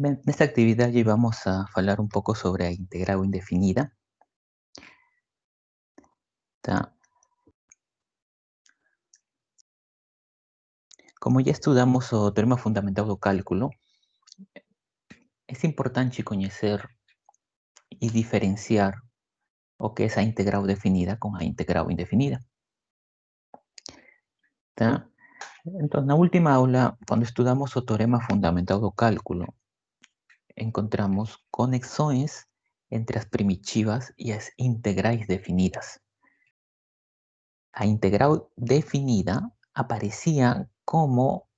Nesta actividade vamos a falar um pouco sobre a integral indefinida, tá? Como já estudamos o teorema fundamental do cálculo, é importante conhecer e diferenciar o que é a integral definida com a integral indefinida, tá? Então, na última aula, quando estudamos o teorema fundamental do cálculo, encontramos conexões entre as primitivas e as integrais definidas. A integral definida aparecia como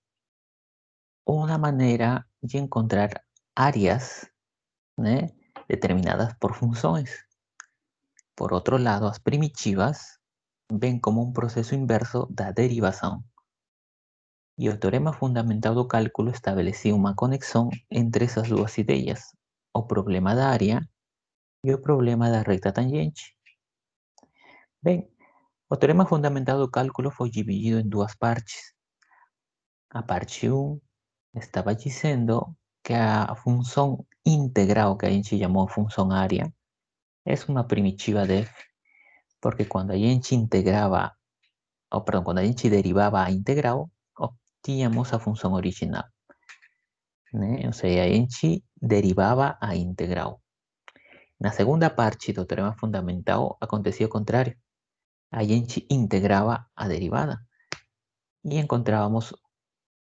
una manera de encontrar áreas, né, determinadas por funções. Por outro lado, as primitivas vêm como um processo inverso da derivação. E o teorema fundamental do cálculo estabelecia uma conexão entre essas duas ideias, o problema da área e o problema da reta tangente. Bem, o teorema fundamental do cálculo foi dividido em duas partes. A parte 1 estava dizendo que a função integral, que a gente chamou função área, é uma primitiva de f, porque quando a gente integrava, ou perdão, quando a gente derivava a integral, obtínhamos a função original, né? Ou seja, a gente derivava a integral. Na segunda parte do teorema fundamental, acontecia o contrário. A gente integrava a derivada e encontrávamos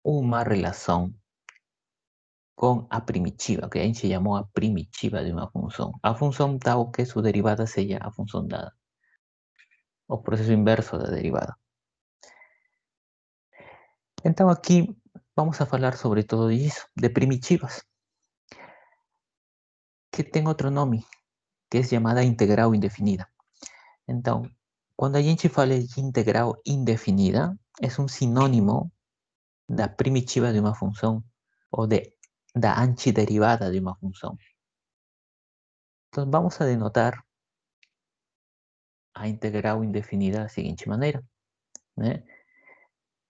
uma relação com a primitiva, que a gente chamou a primitiva de uma função. A função tal que sua derivada seja a função dada. O processo inverso da derivada. Então aqui vamos a falar sobre todo isso, de primitivas, que tem outro nome, que é chamada integral indefinida. Então, quando a gente fala de integral indefinida, é um sinônimo da primitiva de uma função ou da antiderivada de uma função. Então, vamos a denotar a integral indefinida da seguinte maneira, né?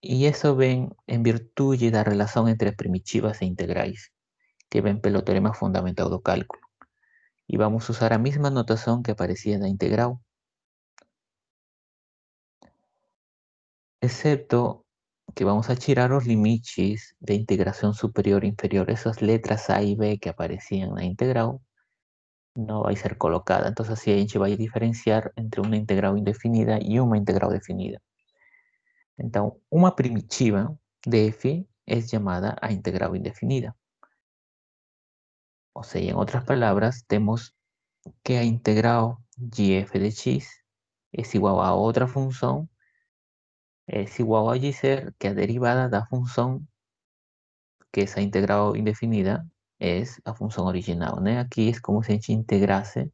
E isso vem em virtude da relação entre primitivas e integrais, que vem pelo teorema fundamental do cálculo. E vamos usar a mesma notação que aparecia na integral, exceto que vamos a tirar os limites de integração superior e inferior. Essas letras A e B que apareciam na integral não vai ser colocada. Então, assim a gente vai diferenciar entre uma integral indefinida e uma integral definida. Então, uma primitiva de f é chamada a integral indefinida. Ou seja, em outras palavras, temos que a integral de f de x é igual a outra função, é igual a dizer que a derivada da função, que essa integral indefinida, é a função original, né? Aqui é como se a gente integrasse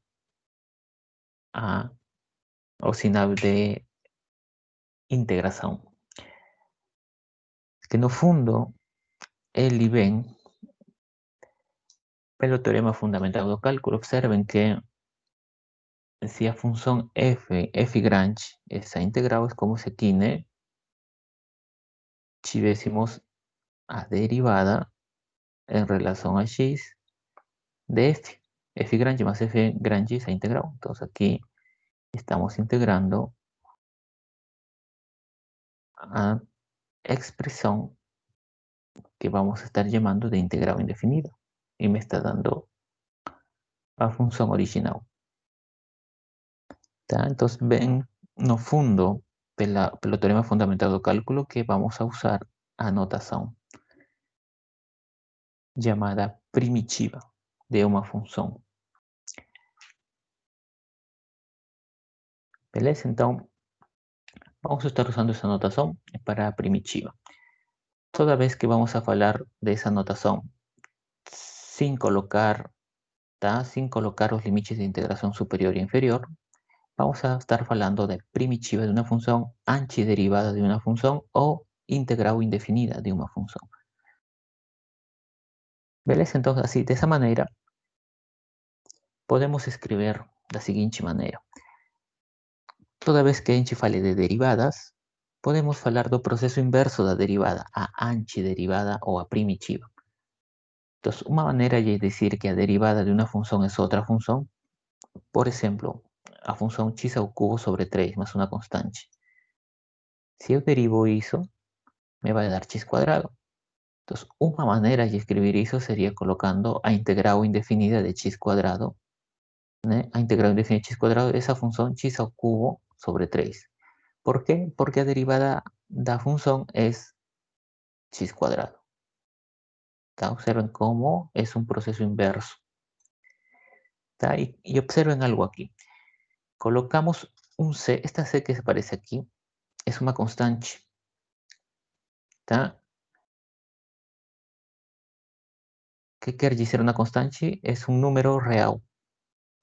o sinal de integração. Que no fundo, ele vem pelo teorema fundamental do cálculo. Observen que se a função f grande, essa integral é como se aqui, né, tivéssemos a derivada em relação a x de f grande más f grande esa integral. Entonces aquí estamos integrando a expresión que vamos a estar llamando de integral indefinido y me está dando a función original. ¿Tá? Entonces ven no fundo pelo teorema fundamental do cálculo que vamos a usar a notação llamada primitiva de uma função. Beleza? Então, vamos a estar usando essa notação para a primitiva. Toda vez que vamos a falar dessa notação sin colocar, ¿tá? Sin colocar os limites de integração superior e inferior, vamos a estar falando de primitiva de uma função, antiderivada de uma função ou integral indefinida de uma função. Beleza? Então, assim, dessa maneira, podemos escrever da seguinte maneira. Toda vez que a gente fale de derivadas, podemos falar do processo inverso da derivada, a antiderivada ou a primitiva. Entonces, una manera de decir que la derivada de una función es otra función, por ejemplo, a función x ao cubo sobre 3 más una constante. Si yo derivo eso, me va a dar x cuadrado. Entonces, una manera de escribir eso sería colocando a integral indefinida de x cuadrado, ¿no? A integral indefinida de x cuadrado, esa función x ao cubo sobre 3. ¿Por qué? Porque la derivada de la función es x cuadrado. ¿Tá? Observen cómo es un proceso inverso. ¿Tá? Y observen algo aquí. Colocamos un c, esta c que se aparece aquí, es una constante. ¿Tá? ¿Qué quiere decir una constante? Es un número real.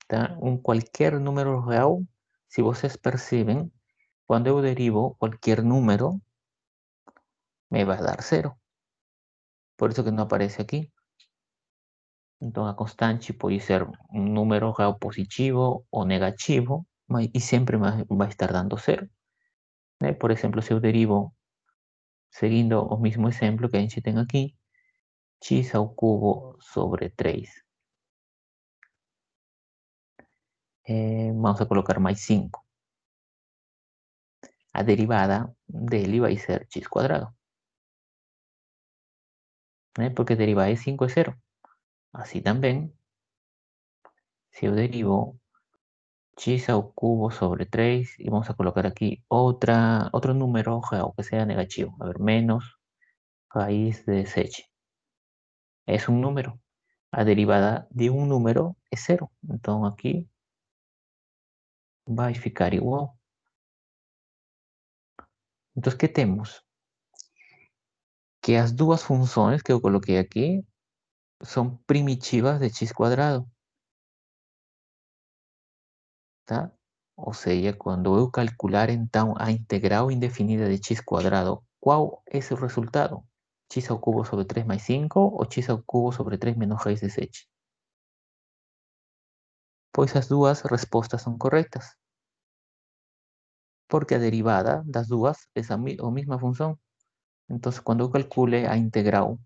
¿Tá? Cualquier número real, si ustedes perciben, cuando yo derivo cualquier número, me va a dar cero. Por eso que no aparece aquí. Entonces, a constante puede ser un número real positivo o negativo, y siempre va a estar dando cero. Por ejemplo, si yo derivo, seguindo o mismo ejemplo que a gente tem aquí, x ao cubo sobre 3. Vamos a colocar más 5. A derivada dele vai ser x cuadrado. Porque derivar de 5 es 0. Así también, si yo derivo x ao cubo sobre 3 y vamos a colocar aquí otro número real que sea negativo. A ver, menos raíz de 7. Es un número. A derivada de un número es 0. Entonces aquí vai ficar igual. Entonces, ¿qué tenemos? Que las dos funciones que yo coloqué aquí son primitivas de x cuadrado. Tá? Ou seja, quando eu calcular então a integral indefinida de x cuadrado, qual é o resultado? X ao cubo sobre 3 mais 5 ou x ao cubo sobre 3 menos raiz de 7? Pois as duas respostas são corretas. Porque a derivada das duas é a mesma função. Então, quando eu calcule a integral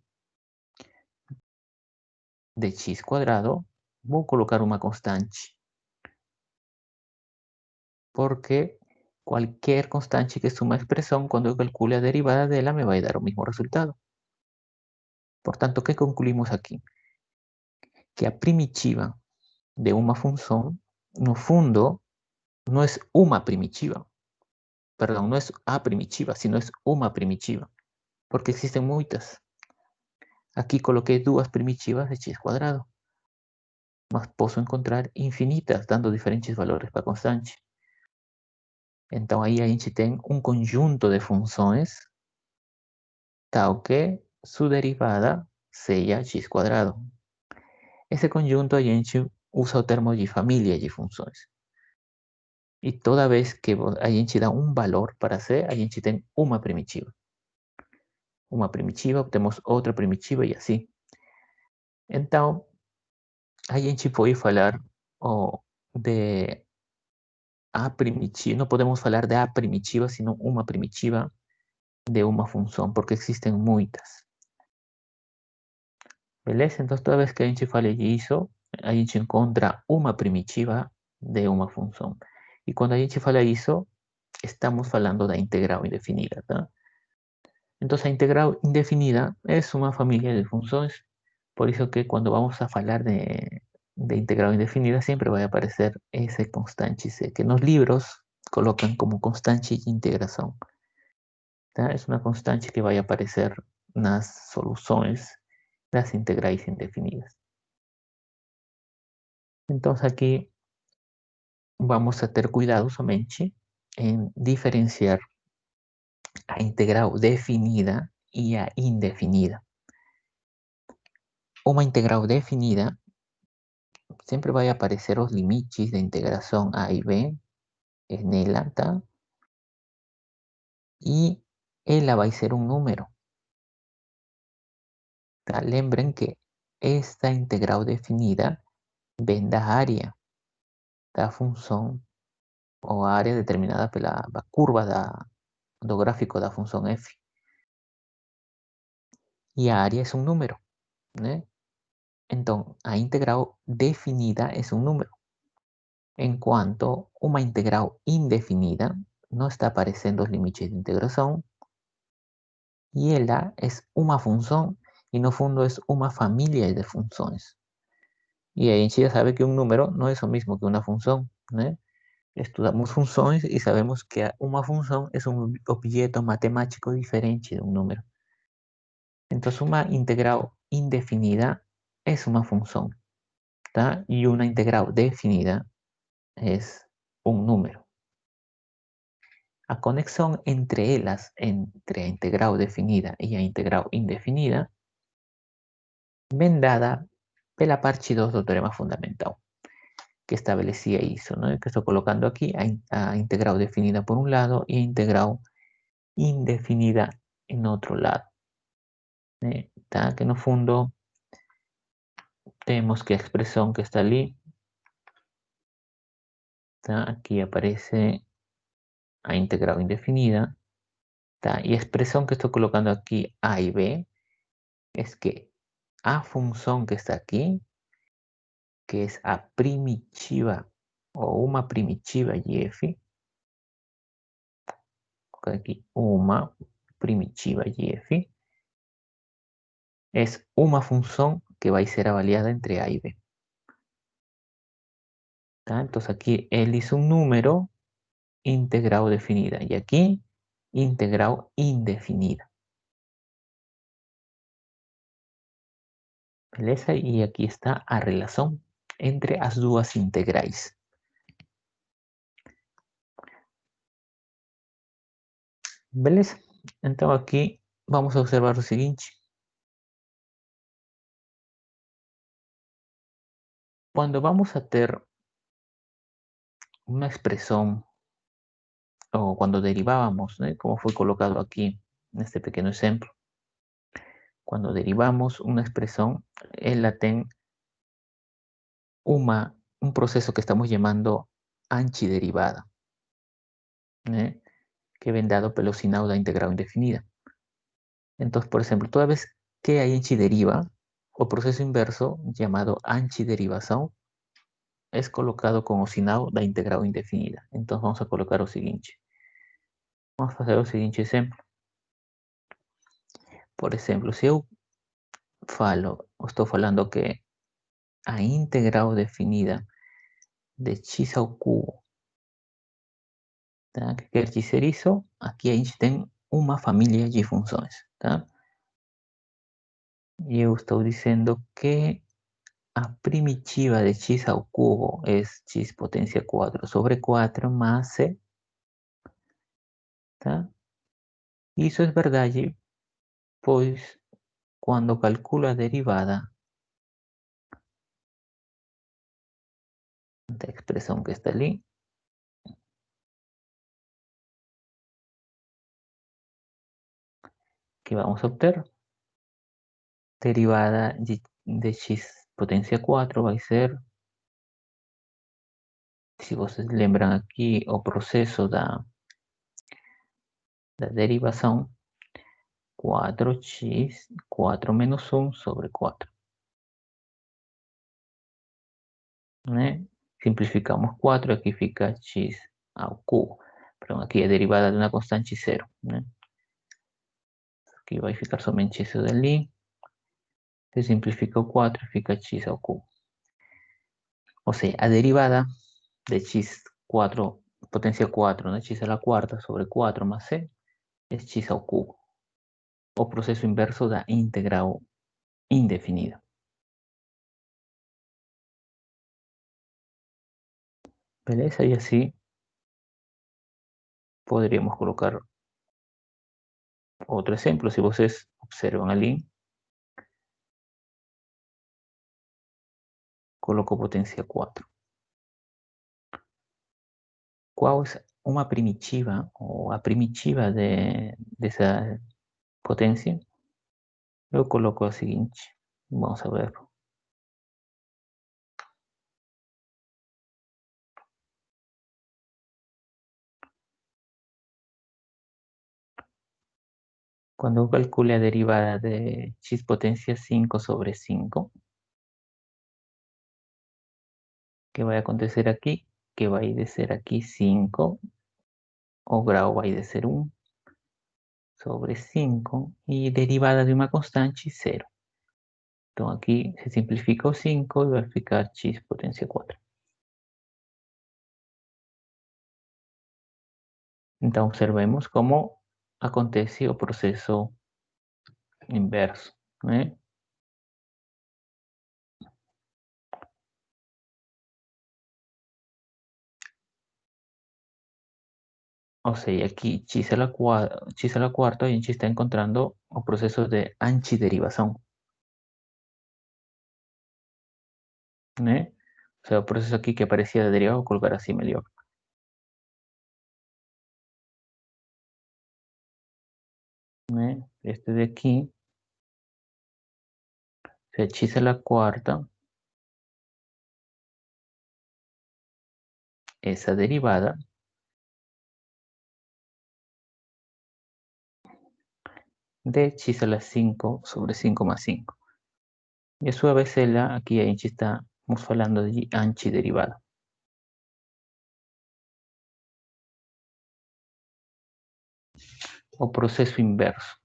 de x cuadrado, vou colocar uma constante. Porque cualquier constante que suma expresión, cuando yo calcule la derivada de ella, me va a dar el mismo resultado. Por tanto, ¿qué concluimos aquí? Que a primitiva de una función, no fundo, no es una primitiva. Perdón, no es a primitiva, sino es una primitiva. Porque existen muchas. Aquí coloqué dos primitivas de x cuadrado. Mas puedo encontrar infinitas, dando diferentes valores para constante. Entonces ahí a gente tem un conjunto de funciones tal que su derivada sea x cuadrado. Ese conjunto a gente usa el termo de familia de funciones. Y toda vez que a gente da un valor para c, a gente tem una primitiva. Una primitiva, obtenemos otra primitiva y así. Entonces, a gente puede falar de a primitiva, no podemos hablar de a primitiva, sino una primitiva de una función, porque existen muchas. Beleza? Entonces, toda vez que a gente fale disso, a gente encontra uma primitiva de uma função. E quando a gente fala isso, estamos falando da integral indefinida, tá? Então, a integral indefinida é uma família de funções, por isso que quando vamos a falar de integral indefinida, sempre vai aparecer esse constante c, que nos livros colocam como constante de integração. Tá? É uma constante que vai aparecer nas soluções das integrais indefinidas. Entonces aquí vamos a tener cuidado somente en diferenciar a integral definida y a indefinida. Una integral definida siempre va a aparecer los límites de integración a y b en ella, ¿tá? Y ella va a ser un número. ¿Tá? Lembren que esta integral definida vem da área da função ou área determinada pela curva do gráfico da função f. Y a área es un número, ¿no? Então, a integral definida es un número. En cuanto uma integral indefinida, não está aparecendo os limites de integração, e ela é uma função, e no fundo é uma família de funções. E aí a gente já sabe que um número não é o mesmo que uma função, né? Estudamos funções e sabemos que uma função é um objeto matemático diferente de um número. Então, uma integral indefinida é uma função, tá? E uma integral definida é um número. A conexão entre elas, entre a integral definida e a integral indefinida, vem dada pela parte 2 do teorema fundamental, que establecía isso, ¿no? Que estou colocando aqui a integral definida por um lado e a integral indefinida en outro lado. Tá? Que no fundo temos que a expressão que está ali, tá? Aqui aparece a integral indefinida, tá? E a expressão que estou colocando aqui, A e B, é que a função que está aqui, que é a primitiva ou uma primitiva de f, aqui uma primitiva de f, é uma função que vai ser avaliada entre A e B. Tá? Então aqui ele é um número integral definida y aquí integral indefinida. Beleza? E aqui está a relação entre as duas integrais. Beleza? Então aqui vamos observar o seguinte. Quando vamos a ter uma expressão, ou quando derivábamos, né, como foi colocado aqui neste pequeno exemplo, quando derivamos uma expressão, ela tem um processo que estamos chamando antiderivada, né, que vem dado pelo sinal da integral indefinida. Entonces, por ejemplo, toda vez que hay antideriva, o proceso inverso llamado antiderivación es colocado como sinal da integral indefinida. Entonces vamos a colocar o seguinte. Vamos a hacer o seguinte ejemplo. Por ejemplo, si yo estoy falando que a integral definida de x ao cubo, tá? Que quer dizer isso? Aqui a gente tem uma família de funções, tá? E eu estou dizendo que a primitiva de x ao cubo es x potencia 4 sobre 4 más c. ¿Tá? Isso é verdade, pois quando calculo a derivada da expressão que está ali, que vamos a obter, derivada de x potencia 4 vai ser, se vocês lembram aqui o processo da derivação, 4x, 4 menos 1 sobre 4. Né? Simplificamos 4, aqui fica x ao cubo. Pero aqui é derivada de uma constante 0. Né? Aqui vai ficar somente isso dali. Se simplifica o 4, fica x ao cubo. Ou seja, a derivada de x4, potencia 4, né? X a la cuarta sobre 4 más c, é x ao cubo. O processo inverso da integral indefinida. Beleza? E assim poderíamos colocar outro exemplo. Se vocês observam ali, coloco potência 4. Qual é uma primitiva, ou a primitiva dessa potência? Eu coloco a seguinte. Vamos a ver. Cuando calcule la derivada de x potencia 5 sobre 5, ¿Qué va a acontecer aquí? Que va a ir de ser aquí 5, o grado va a ir de ser 1 sobre 5, y derivada de una constante 0. Entonces aquí se simplificó 5 y va a ficar x potencia 4. Então, observemos cómo acontece o proceso inverso, né? O sea, aquí x a la cuarta, a gente está encontrando o proceso de antiderivação, né? O sea, o proceso aquí que aparecía de derivado, vou colocar así melhor, né? Este de aquí, o sea, x a la cuarta, esa derivada de x a la 5 sobre 5 más 5. E a sua vez, aqui a gente estamos falando de antiderivada. O processo inverso.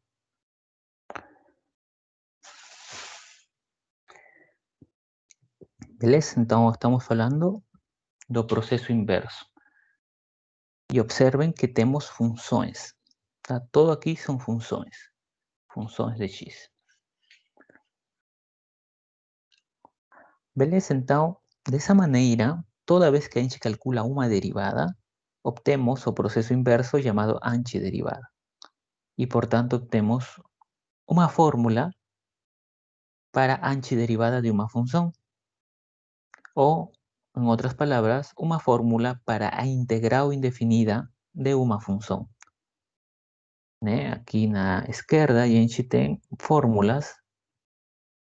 Beleza? Então, estamos falando do processo inverso. E observem que temos funções. Tá? Todo aqui são funções. Funções de x. Beleza? Então, dessa maneira, toda vez que a gente calcula uma derivada, obtemos o processo inverso chamado antiderivada. E, portanto, obtemos uma fórmula para antiderivada de uma função. O, en otras palabras, una fórmula para a integral indefinida de una función. Aquí en la izquierda a gente tem fórmulas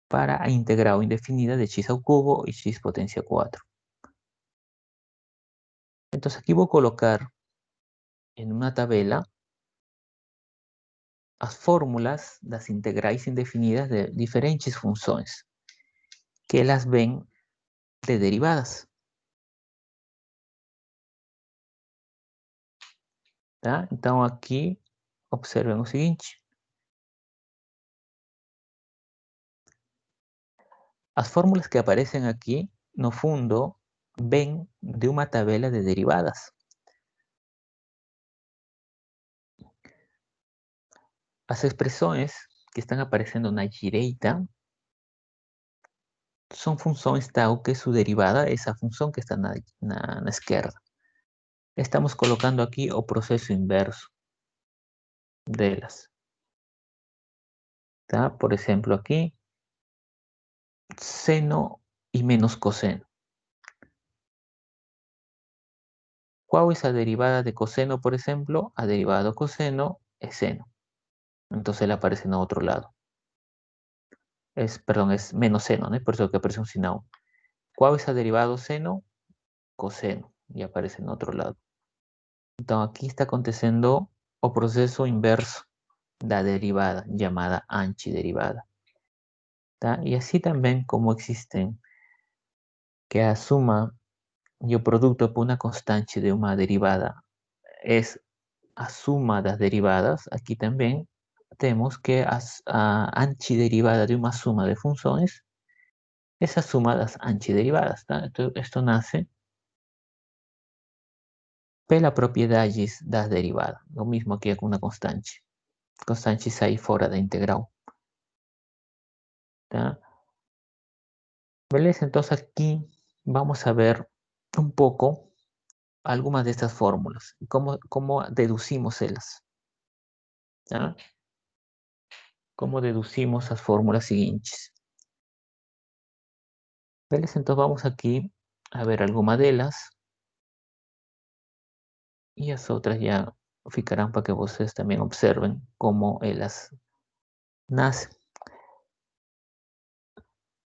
para a integral indefinida de x al cubo y x potencia 4. Entonces aquí voy a colocar en una tabla las fórmulas das integrais indefinidas de diferentes funciones que las ven de derivadas. Tá? Então aqui, observem o seguinte. As fórmulas que aparecen aquí, no fundo, ven de una tabla de derivadas. As expressões que estão aparecendo na direita são funções tal que sua derivada é essa função que está na esquerda. Estamos colocando aqui o processo inverso delas. Tá? Por exemplo, aqui, seno e menos cosseno. Qual é a derivada de cosseno, por exemplo? A derivada do cosseno é seno. Então, ela aparece no outro lado. Perdão, é menos seno, né? Por isso que aparece um sinal. Qual é a derivada do seno? Cosseno. E aparece no outro lado. Então, aqui está acontecendo o processo inverso da derivada, chamada antiderivada. Tá? E assim também como existem que a suma e o produto por uma constante de uma derivada é a suma das derivadas, aqui também temos que a antiderivada de uma suma de funções é a suma das antiderivadas. Tá? Então, isto nasce pela propriedades das derivadas. Lo mismo aqui com uma constante. Constante sai fora da integral. Tá? Beleza, entonces aquí vamos a ver un poco algunas de estas fórmulas y cómo deducimos ellas. ¿Ya? Cómo deducimos las fórmulas siguientes. Beleza, entonces vamos aquí a ver algunas de ellas y las otras ya ficarán para que ustedes también observen cómo ellas nacen.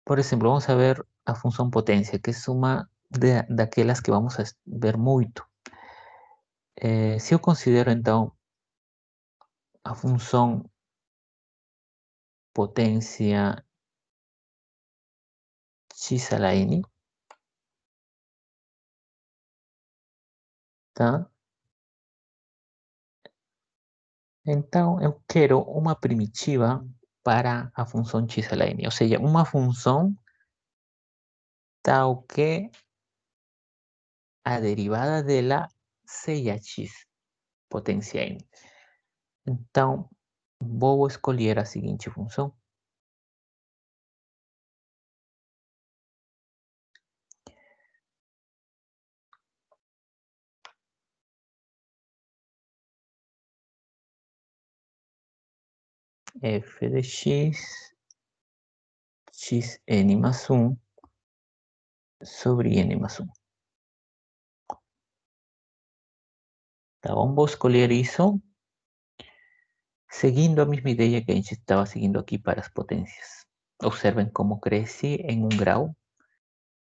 Por ejemplo, vamos a ver a función potencia, que es una de aquellas que vamos a ver mucho. Si yo considero entonces a función potencia x a la n, tá? Então, eu quero uma primitiva para a função x a n, ou seja, uma função tal que a derivada dela seja x potência n. Então, vou escolher a seguinte função. F de x n mais 1 sobre n mais 1. Tá bom? Vou escolher isso seguindo a mesma ideia que a gente estava seguindo aqui para as potências. Observem como cresce em um grau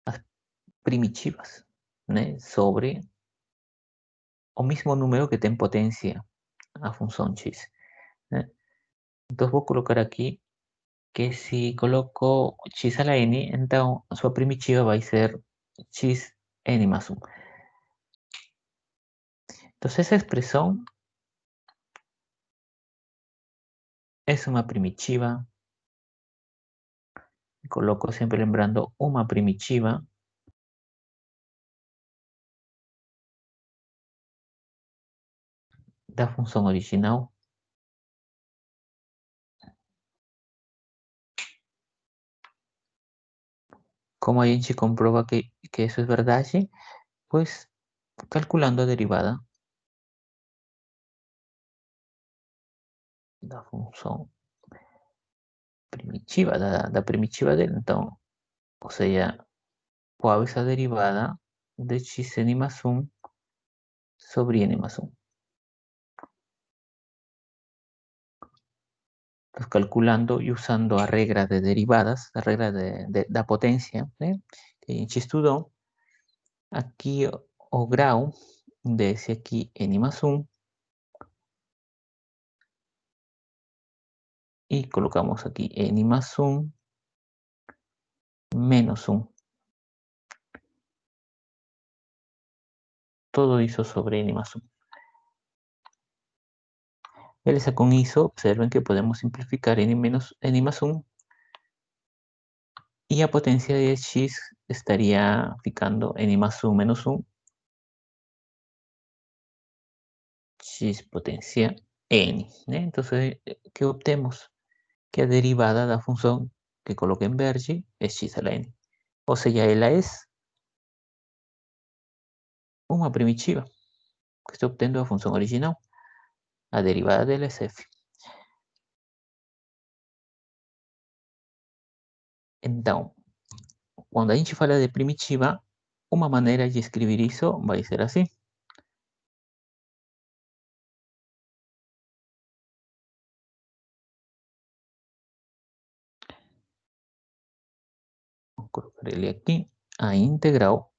as primitivas, né? Sobre o mesmo número que tem potência a função x, né? Então, vou colocar aqui que se coloco x a la n, então a sua primitiva vai ser x n más 1. Entonces esa expresión es una primitiva. Coloco siempre lembrando una primitiva da función original. Como a gente comprueba que eso es verdad, pues calculando a derivada da función primitiva, da primitiva dele. Então, ou seja, qual essa derivada de xn más 1 sobre n más 1. Pues calculando y usando a regla de derivadas, a regla da potência, né? Que a gente estudou, aqui o grau desse aqui n más 1 y colocamos aquí n más 1 menos 1. Todo eso sobre n más 1. Beleza, con eso observen que podemos simplificar n más 1 y a potencia de x estaría ficando n más 1 menos 1 x potencia n, ¿né? Entonces, ¿qué obtenemos? Que a derivada da función que coloqué en verde es x a la n. O sea, ela es una primitiva que estoy obteniendo la función original. A derivada dela es f. Então, quando a gente fala de primitiva, uma maneira de escrever isso vai ser assim. Vou colocar ele aqui. A integral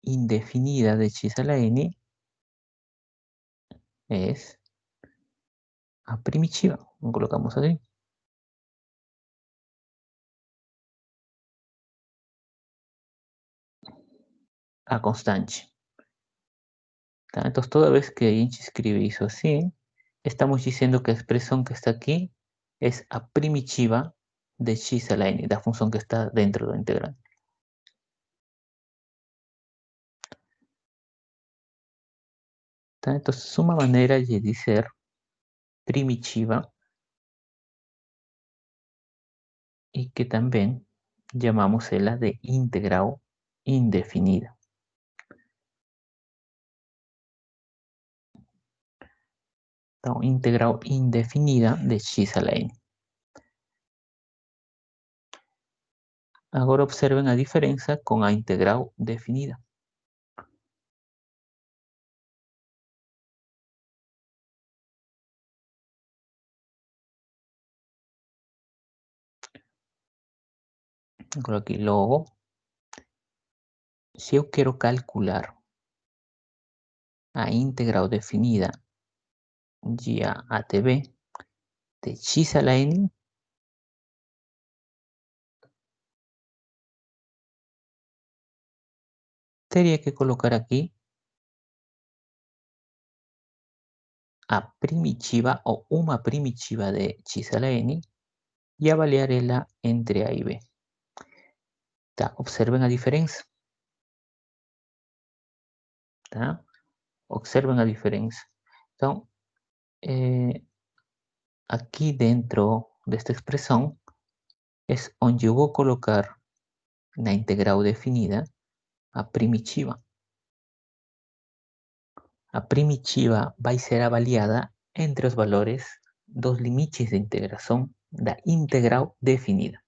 indefinida de x a la n es a primitiva. Colocamos assim. A constante. Tá? Entonces, toda vez que a gente escreve isso assim, estamos dizendo que a expressão que está aqui é a primitiva de x a la n, da função que está dentro do integral. Tá? Então, uma maneira de dizer primitiva y que también llamamos ela de integral indefinida. Então, integral indefinida de x a la n. Agora observen a diferença com a integral definida. Agora aqui logo, se eu quero calcular a integral definida de a t b de x a la n, Tendría que colocar aquí a primitiva o una primitiva de x a la n y avaliarla entre A y B. Tá? Observen a diferença. Tá? Observen a diferença. Então, aquí dentro de esta expresión es donde yo voy a colocar la integral definida a primitiva. A primitiva va a ser avaliada entre los valores dos limites de integración da integral definida.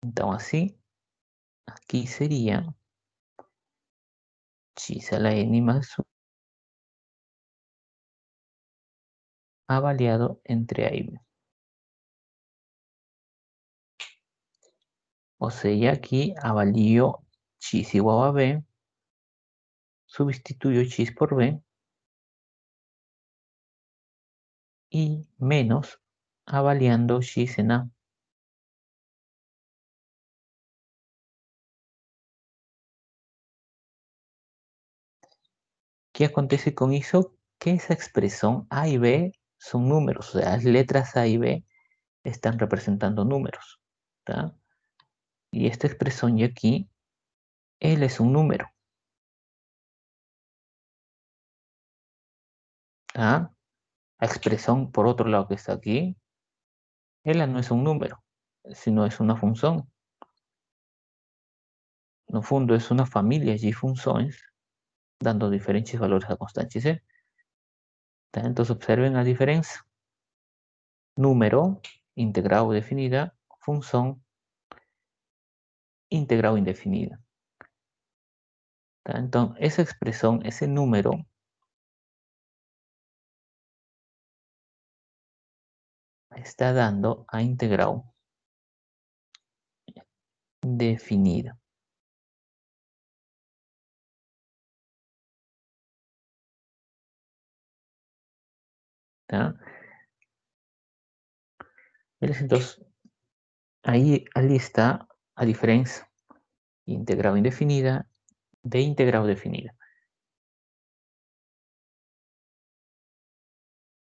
Entonces así, aquí sería x a la n más 1 avaliado entre A y B. O sea, aquí avalío x igual a b, sustituyo x por b y menos avaliando x en A. ¿Qué acontece con eso? Que esa expresión A y B son números, o sea, las letras A y B están representando números. ¿Tá? Y esta expresión de aquí, L es un número. ¿Tá? La expresión, por otro lado, que está aquí, L no es un número, sino es una función. No fundo, es una familia de funciones dando diferentes valores a constante C. ¿Tá? Entonces observen la diferencia. Número, integral definida, función, integral indefinida. ¿Tá? Entonces, esa expresión, ese número, está dando a integral definida. ¿Tá? Entonces, ahí está a diferencia integral indefinida de integral definida.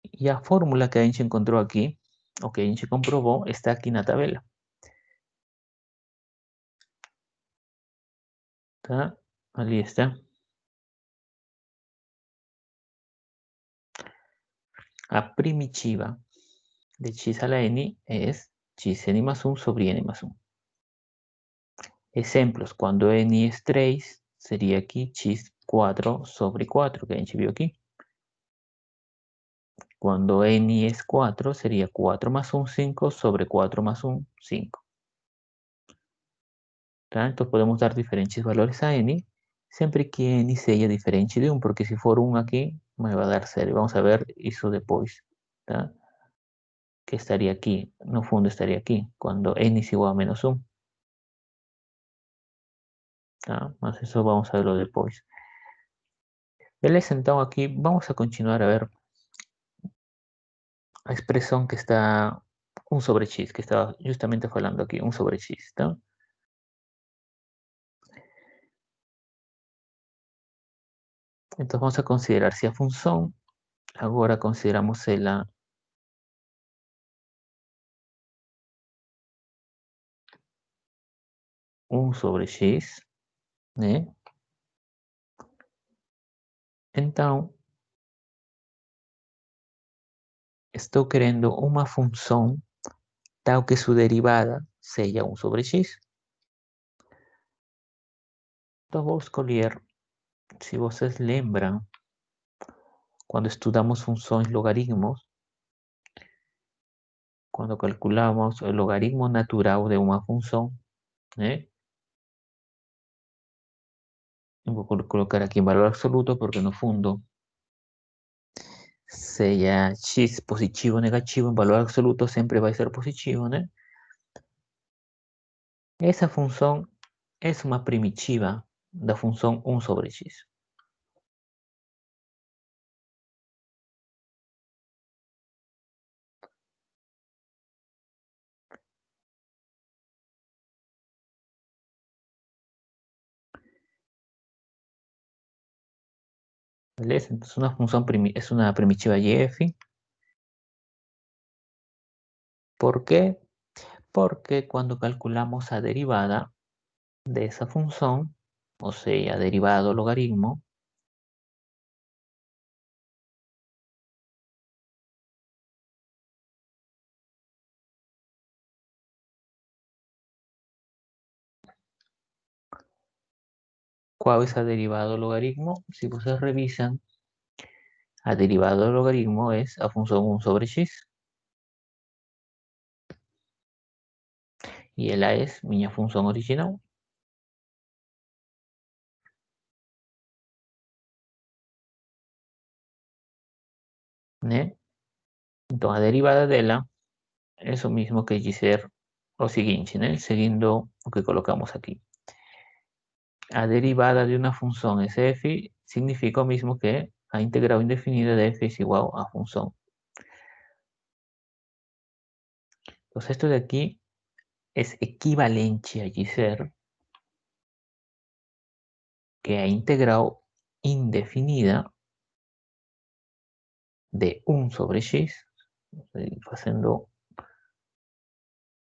Y la fórmula que a gente encontró aquí, o que a gente comprobó, está aquí en la tabla. ¿Tá? Ahí está. A primitiva de x a la n es xn más 1 sobre n más 1. Ejemplos, cuando n es 3, sería aquí x4 sobre 4, que a gente vio aquí. Cuando n es 4, sería 4 más 1, 5 sobre 4 más 1, 5. ¿Tá? Entonces podemos dar diferentes valores a n, siempre que n sea diferente de 1, porque si for 1 aquí, me va a dar 0. Vamos a ver eso después. ¿Tá? Que estaría aquí, no fundo estaría aquí, cuando n es igual a menos 1. ¿Tá? Mas eso vamos a verlo después. Beleza, então aquí vamos a continuar a ver la expresión que está 1 sobre x, que estaba justamente hablando aquí, 1 sobre x. ¿Tá? Entonces vamos a considerar si a función, ahora consideramos ela 1 sobre x, né? Então, estou querendo uma função tal que sua derivada seja 1 sobre x. Então, vou escolher, se vocês lembram, quando estudamos funções logaritmos, quando calculamos o logaritmo natural de uma função, né? Vou colocar aqui em valor absoluto, porque no fundo, seja x positivo ou negativo, em valor absoluto sempre vai ser positivo, né? Essa função é uma primitiva da função 1 sobre x. ¿Ves? Entonces una función es una primitiva y. ¿Por qué? Porque cuando calculamos a derivada de esa función, o sea, derivada o logaritmo, ¿cuál es a derivado o logaritmo? Si ustedes revisan, a derivado o logaritmo es a función 1 sobre x. Y ela es mi función original. Né? Então, a derivada dela é o mesmo que dizer o seguinte, né? Seguindo o que colocamos aqui. A derivada de uma função f significa o mesmo que a integral indefinida de f es igual à função. Então, isto de aqui é equivalente a dizer que a integral indefinida de 1 sobre x, fazendo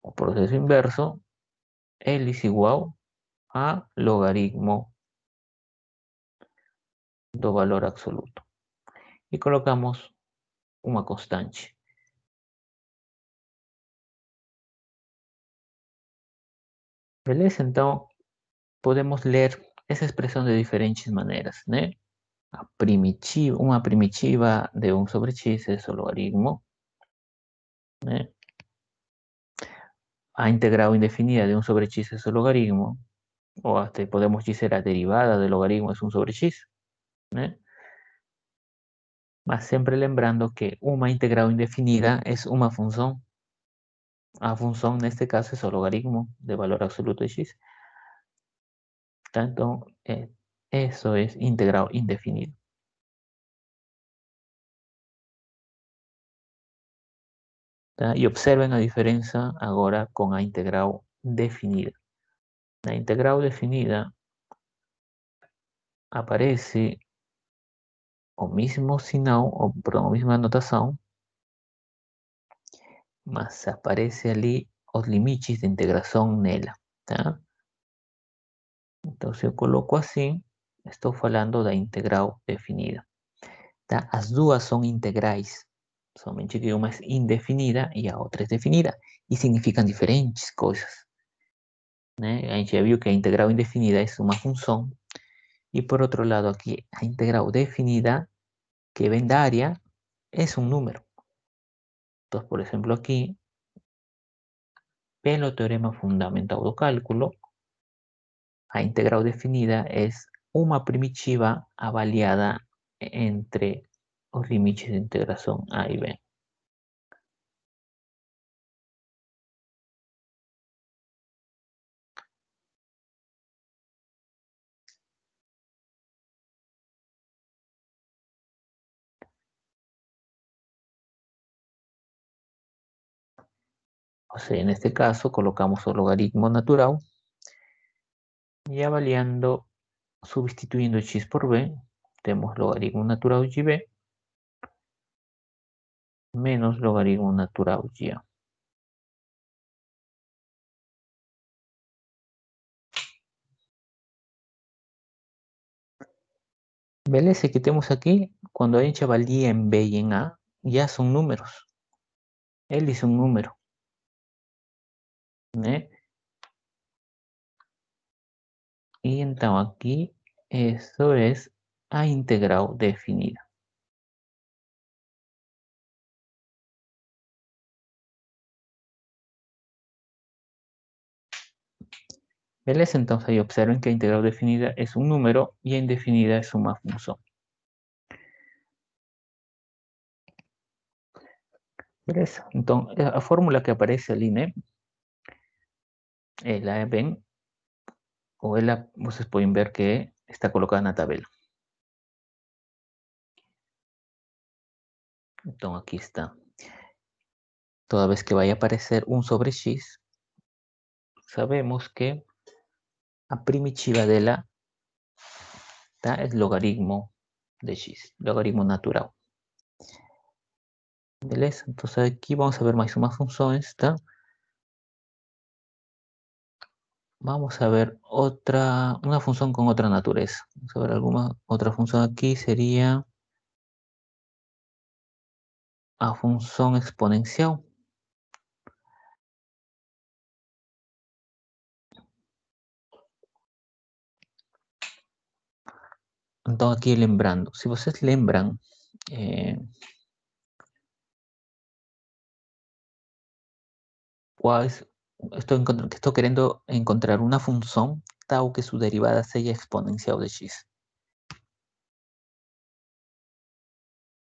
o processo inverso, L es igual a logaritmo do valor absoluto. E colocamos uma constante. Beleza? Então, podemos ler essa expressão de diferentes maneiras, né? Uma primitiva de 1 sobre x é o logaritmo, né? A integral indefinida de 1 sobre x é o logaritmo, ou até podemos dizer a derivada do logaritmo é 1 sobre x, né? Mas sempre lembrando que uma integral indefinida é uma função. A função, neste caso, é o logaritmo de valor absoluto de x. Então, isso é integral indefinida. Tá? E observem a diferença agora com a integral definida. Na integral definida aparece o mesmo sinal, ou, perdão, a mesma notação, mas aparece ali os limites de integração nela. Tá? Então, se eu coloco assim, estou falando da integral definida. Tá? As duas são integrais, somente que uma é indefinida e a outra é definida, e significam diferentes coisas. Né? A gente já viu que a integral indefinida é uma função, e por outro lado aqui, a integral definida, que vem da área, é um número. Então, por exemplo, aqui, pelo teorema fundamental do cálculo, a integral definida é uma primitiva avaliada entre os limites de integração A e B. O sea, en este caso colocamos el logaritmo natural y avaliando, sustituyendo x por b, tenemos logaritmo natural de b menos logaritmo natural de a. Beleza, que temos aqui, quando a gente avalia em b e em a, já são números. Eles são número, né? E então aqui, isso é a integral definida. Beleza? Então aí observem que a integral definida é um número e a indefinida é uma função. Beleza? Então, a fórmula que aparece ali, né? Ela ven, ou ela, vocês podem ver que está colocada na tabela. Então, aqui está. Toda vez que vai aparecer 1 sobre x, sabemos que a primitiva dela tá, é logaritmo de x, logaritmo natural. Beleza? Entonces aqui vamos a ver mais uma função, tá? Vamos a ver una función con otra naturaleza. Vamos a ver alguna otra función aquí, sería a función exponencial. Então aqui lembrando, se vocês lembram, estoy queriendo encontrar una función tal que su derivada sea exponencial de x.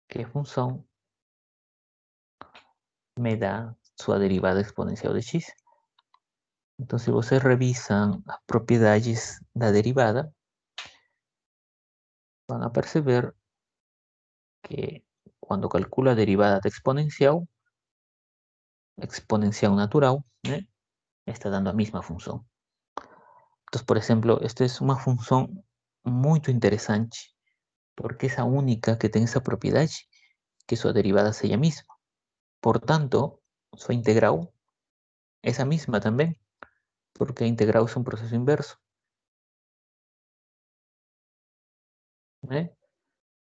¿Qué función me da su derivada exponencial de x? Entonces, si vocês revisan las propiedades de la derivada, van a perceber que cuando calcula derivada de exponencial natural, está dando la misma función. Entonces, por ejemplo, esta es una función muy interesante porque es la única que tiene esa propiedad, que su derivada sea ella misma. Por tanto, su integral es la misma también, porque la integral es un proceso inverso.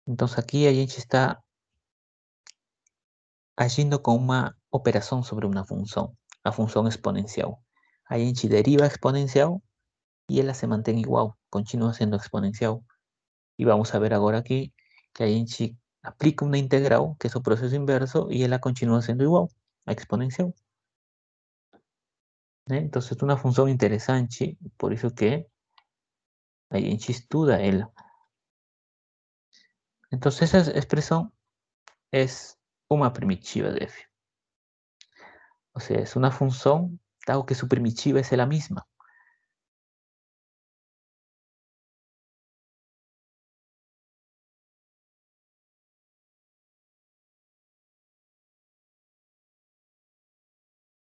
Entonces aquí a gente está agindo con una operación sobre una función, la función exponencial. A gente deriva exponencial y ella se mantiene igual, continúa siendo exponencial. Y vamos a ver ahora aquí que a gente aplica una integral, que es un proceso inverso, y ella continúa siendo igual, a exponencial. Entonces es una función interesante, por eso que a gente estuda ella. Entonces esa expresión es una primitiva de f. O sea, es una función tal que su primitiva es la misma.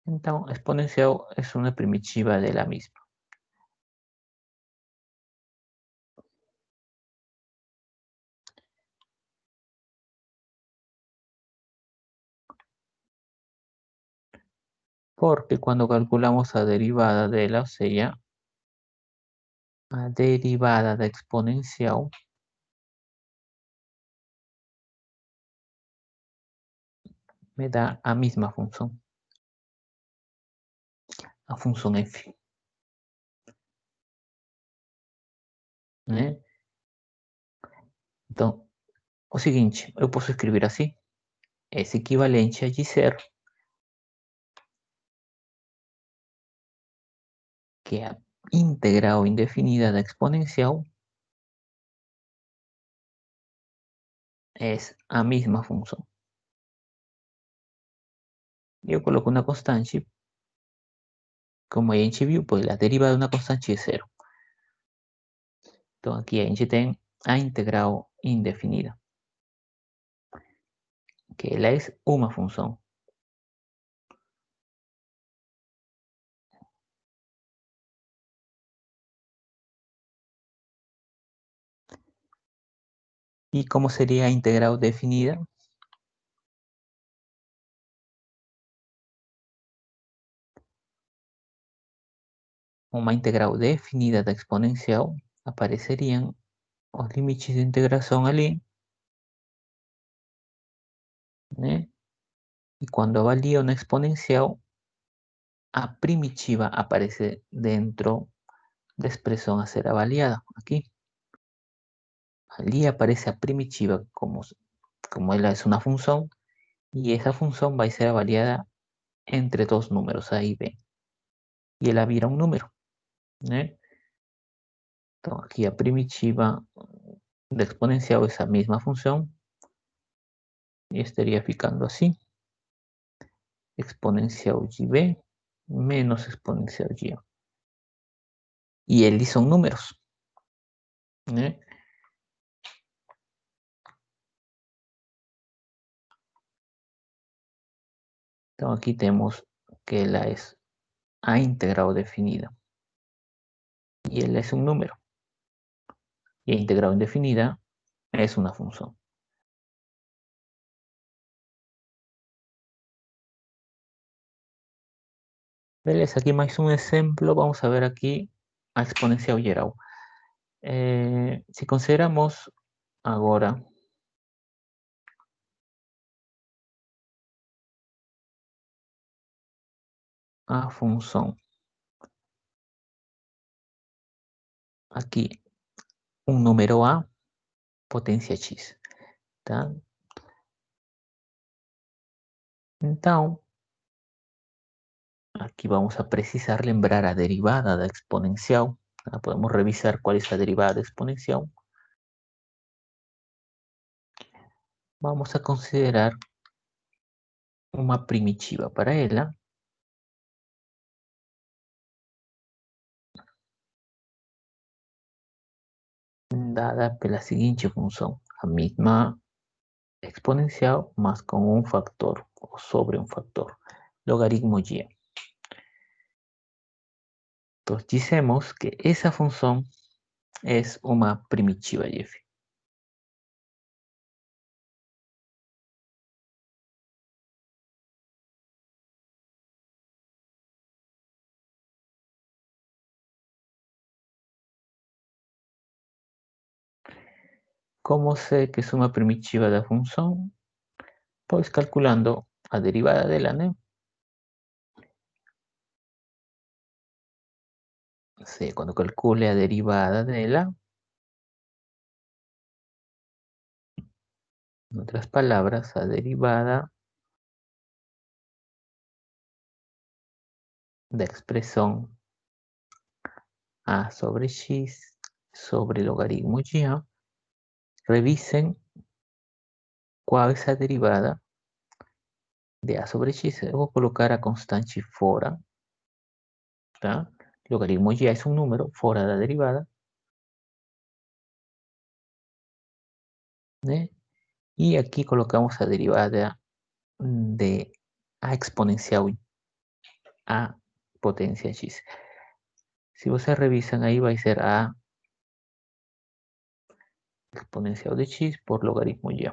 Entonces, exponencial es una primitiva de la misma. Porque cuando calculamos la derivada de la, o sea, la derivada de exponencial me da la misma función, la función f. Entonces, o seguinte, eu posso escrever assim: es equivalente a dizer que a integral indefinida da exponencial es a misma función. Yo coloco una constante, como a gente viu, pues la derivada de una constante es 0. Entonces aquí a gente tem a integral indefinida, que ela es una función. ¿Y cómo sería integral definida? Una integral definida da exponencial aparecerían los límites de integración ali, y cuando valía una exponencial, a primitiva aparece dentro de expresión a ser avaliada. Aquí, allí aparece a primitiva como ella es una función, y esa función va a ser avaliada entre dos números, A y B. Y ella vira un número. Entonces aquí a primitiva de exponencial es la misma función, y estaría ficando así: exponencial de B menos exponencial de A. Y eles son números. Entonces aquí tenemos que ella es a integral definida. Y él es un número. Y a integral indefinida es una función. ¿Ves? Aquí más un ejemplo. Vamos a ver aquí a exponencial geral. Si consideramos ahora a función, aquí un número A, potência x, tá? Então, aquí vamos a precisar lembrar a derivada da exponencial. Tá? Podemos revisar cuál es la derivada da exponencial. Vamos a considerar uma primitiva para ela, dada pela seguinte função, a mesma exponencial, mas com um factor, ou sobre um factor, logaritmo y. Entonces dicemos que esa función es una primitiva y f. ¿Cómo sé que es una primitiva de la función? Pues calculando a derivada de la, ¿no? Sí, cuando calcule a derivada de la, en otras palabras, a derivada de expresión a sobre x sobre logaritmo y, revisen cuál es la derivada de a sobre x. Voy a colocar a constante fora, ¿tá? Logaritmo y es un número fora de la derivada, ¿né? Y aquí colocamos la derivada de a exponencial a potencia x. Si ustedes revisan ahí va a ser a exponencial de x por logaritmo y.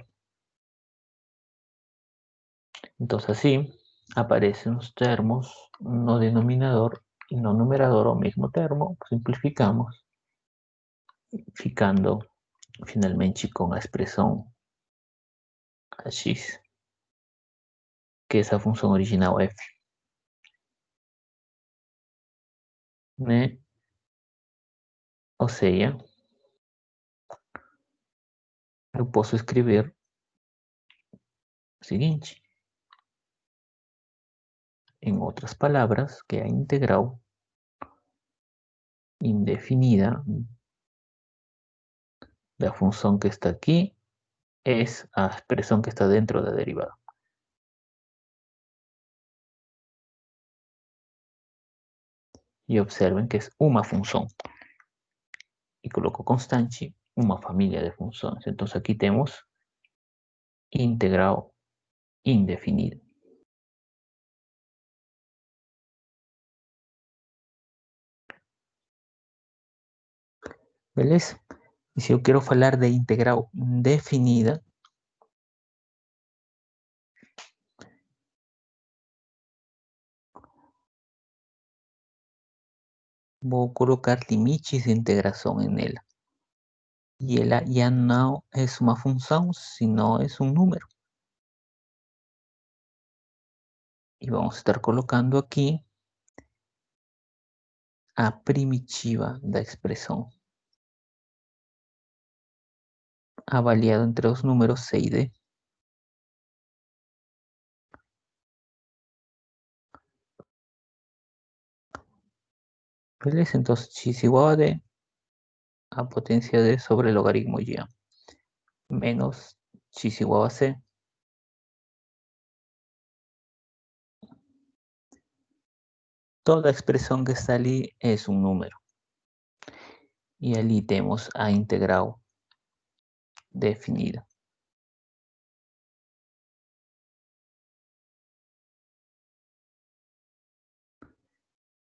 Entonces así aparecen los termos no denominador y no numerador o mismo termo. Simplificamos, ficando finalmente con la expresión a x, que es la función original f, ¿né? O sea, yo puedo escribir lo siguiente. En otras palabras, que a integral indefinida la función que está aquí es la expresión que está dentro de la derivada. Y observen que es una función. Y coloco constante una familia de funciones. Entonces aquí tenemos integral indefinido. Beleza? Y si yo quiero hablar de integral indefinida, voy a colocar limites de integración en ella. Y ella ya no es una función, sino es un número. Y vamos a estar colocando aquí a primitiva da expresión, avaliado entre los números c y d. ¿Ves? Entonces, x igual a d, a potencia d sobre logaritmo y, menos x igual a c. Toda expresión que está allí es un número. Y allí tenemos a integral definida.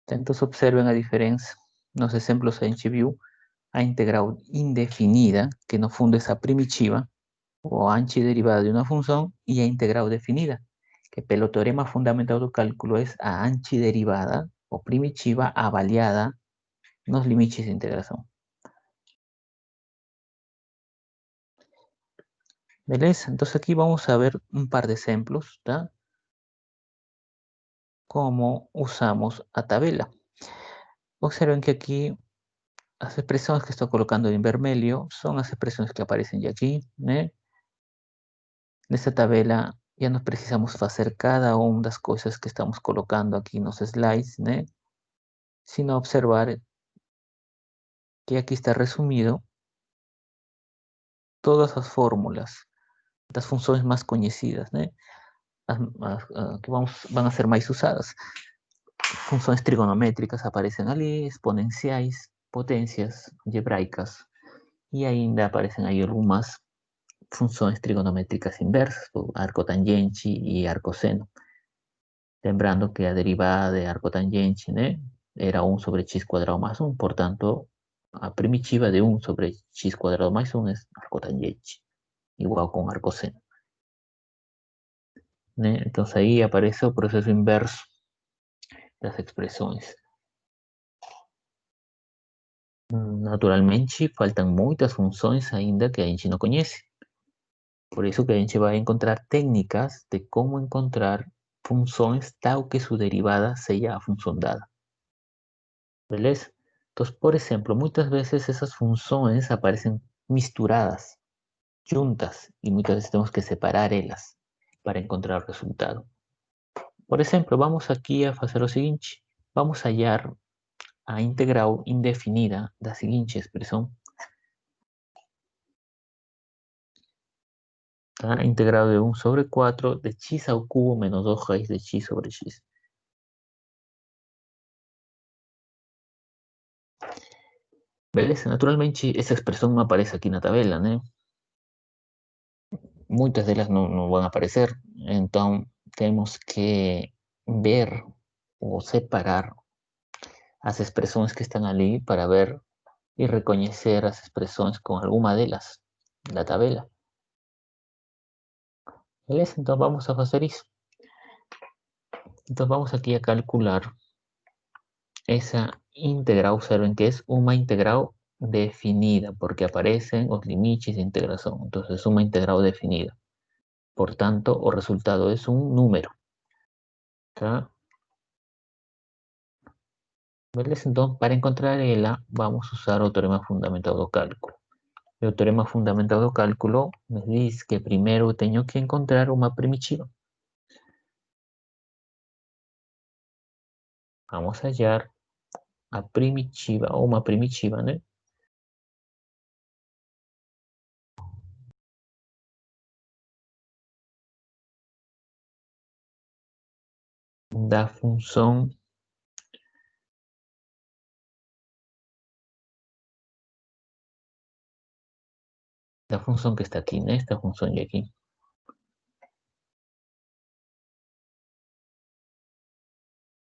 Entonces observen la diferencia. Los ejemplos que a gente viu, A integral indefinida, que no funda esa primitiva, o antiderivada de una función, y a integral definida, que pelo teorema fundamental do cálculo es a antiderivada o primitiva avaliada nos limites de integración. ¿Beleza? Entonces aquí vamos a ver un par de ejemplos, ¿tá? Cómo usamos a tabela. Observen que aquí las expresiones que estoy colocando en vermelho son las expresiones que aparecen ya aquí, ¿eh? Nesta tabela ya no precisamos hacer cada una de las cosas que estamos colocando aquí en los slides, ¿eh? Sino observar que aquí está resumido todas las fórmulas, las funciones más conocidas, ¿eh? Que van a ser más usadas. Funciones trigonométricas aparecen allí, exponenciais, potencias, algebraicas, y ainda aparecen ahí algunas funciones trigonométricas inversas, arco tangente y arcoseno. Lembrando que a derivada de arco tangente, ¿eh? Era 1 sobre x cuadrado más 1, por tanto, a primitiva de 1 sobre x cuadrado más 1 es arco tangente, igual con arcoseno. ¿Eh? Entonces ahí aparece el proceso inverso de las expresiones. Naturalmente, faltan muchas funciones ainda que a gente no conoce. Por eso que a gente va a encontrar técnicas de cómo encontrar funciones tal que su derivada sea a función dada. ¿Beleza? Entonces, por ejemplo, muchas veces esas funciones aparecen misturadas, juntas, y muchas veces tenemos que separar ellas para encontrar el resultado. Por ejemplo, vamos aquí a hacer lo siguiente. Vamos a hallar a integral indefinida la siguiente expresión. ¿Tá? Integral de 1 sobre 4 de x al cubo menos 2 raíz de x sobre x. Beleza? Naturalmente, esa expresión no aparece aquí en la tabela, ¿no? Muchas de ellas no van a aparecer. Entonces, tenemos que ver o separar las expresiones que están allí para ver y reconocer las expresiones con alguna de ellas en la tabela. ¿Beleza? Entonces, vamos a hacer eso. Entonces, vamos aquí a calcular esa integral. Observen que es una integral definida, porque aparecen los límites de integración. Entonces, es una integral definida. Por tanto, el resultado es un número. ¿Tá? ¿Beleza? Entonces, para encontrar ella, vamos a usar el teorema fundamental do cálculo. El teorema fundamental do cálculo me dice que primero tengo que encontrar una primitiva. Vamos a hallar a primitiva, o una primitiva, ¿no? Da función que está aquí, ¿no? Esta función de aquí.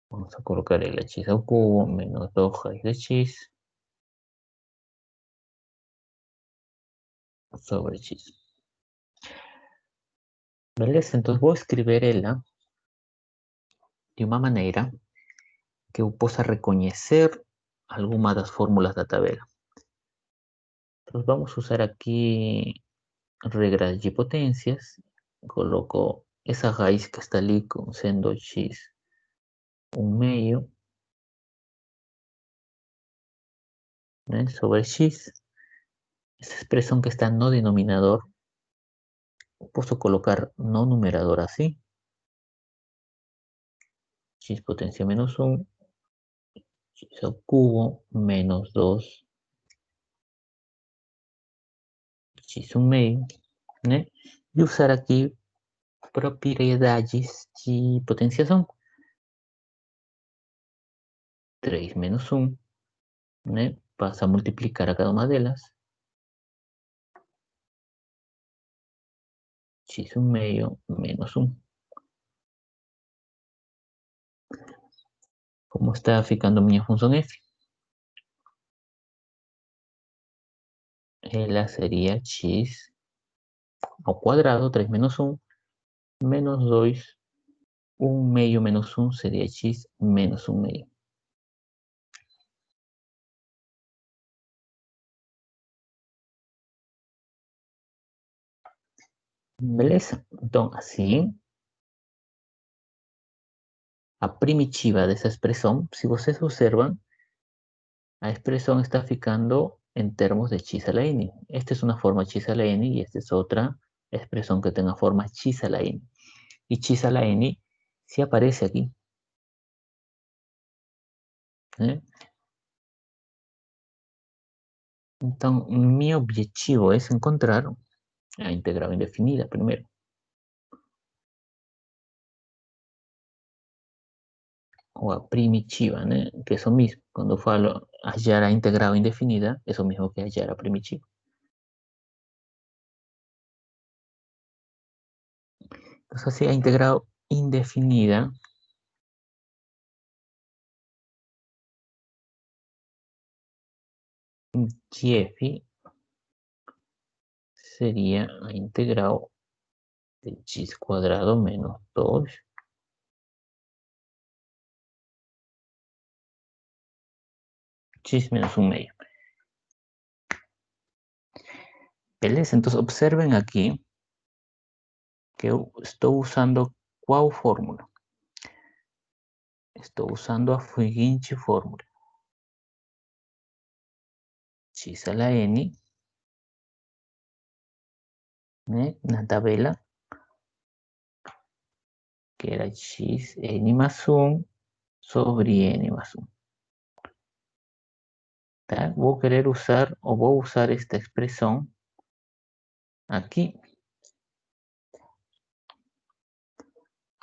Vamos a colocar el x al cubo menos 2 raíz de x sobre x. Beleza? Entonces voy a escribir ella de una manera que eu possa reconhecer alguma das fórmulas da tabela. Entonces vamos a usar aquí reglas de potencias. Coloco esa raíz que está ali con sendo x 1/2, ¿eh? Sobre x. Esa expresión que está no denominador, puedo colocar no numerador así. X potencia menos 1, x al cubo menos 2, x 1/2, ¿eh? Y usar aquí propiedades de potenciación. 3 menos 1, ¿eh? Pasa a multiplicar a cada una de ellas. X 1/2 menos 1. ¿Cómo está ficando mi función f? Ela seria x ao quadrado, 3 menos 1, menos 2, 1 meio menos 1 seria x menos 1 meio. Beleza? Então, assim, a primitiva dessa expressão, se vocês observam, a expresión está ficando en termos de x a la n. Esta es una forma x a la n y esta es otra expresión que tenga forma x a la n. Y x a la n sí aparece aquí. Entonces, mi objetivo es encontrar a integral indefinida primero. O a primitiva, que es lo mismo. Cuando falo hallar a integral indefinida, es lo mismo que hallar a primitiva. Entonces, así a integral indefinida y sería a integral de x cuadrado menos 2 x menos 1 medio. Beleza? Entonces observen aquí que estoy usando ¿cuál fórmula? Estou usando a seguinte fórmula. X a la n, na tabela, que era x n más 1 sobre n más 1. ¿Tá? Voy a querer usar, o voy a usar esta expresión aquí.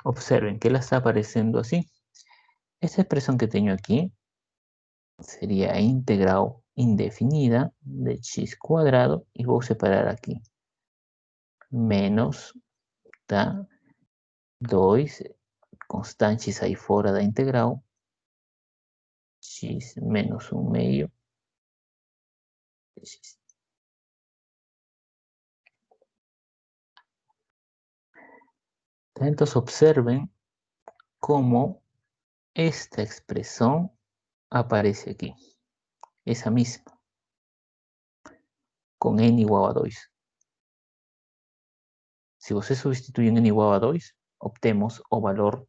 Observen que ela está apareciendo así. Esta expresión que tengo aquí sería integral indefinida de x cuadrado y voy a separar aquí. Menos, tá? 2 constantes aí fora da integral, x menos 1 meio, x. Entonces observen cómo esta expresión aparece aquí, esa misma, con n igual a 2. Si vocês sustituyen n igual a 2, obtemos o valor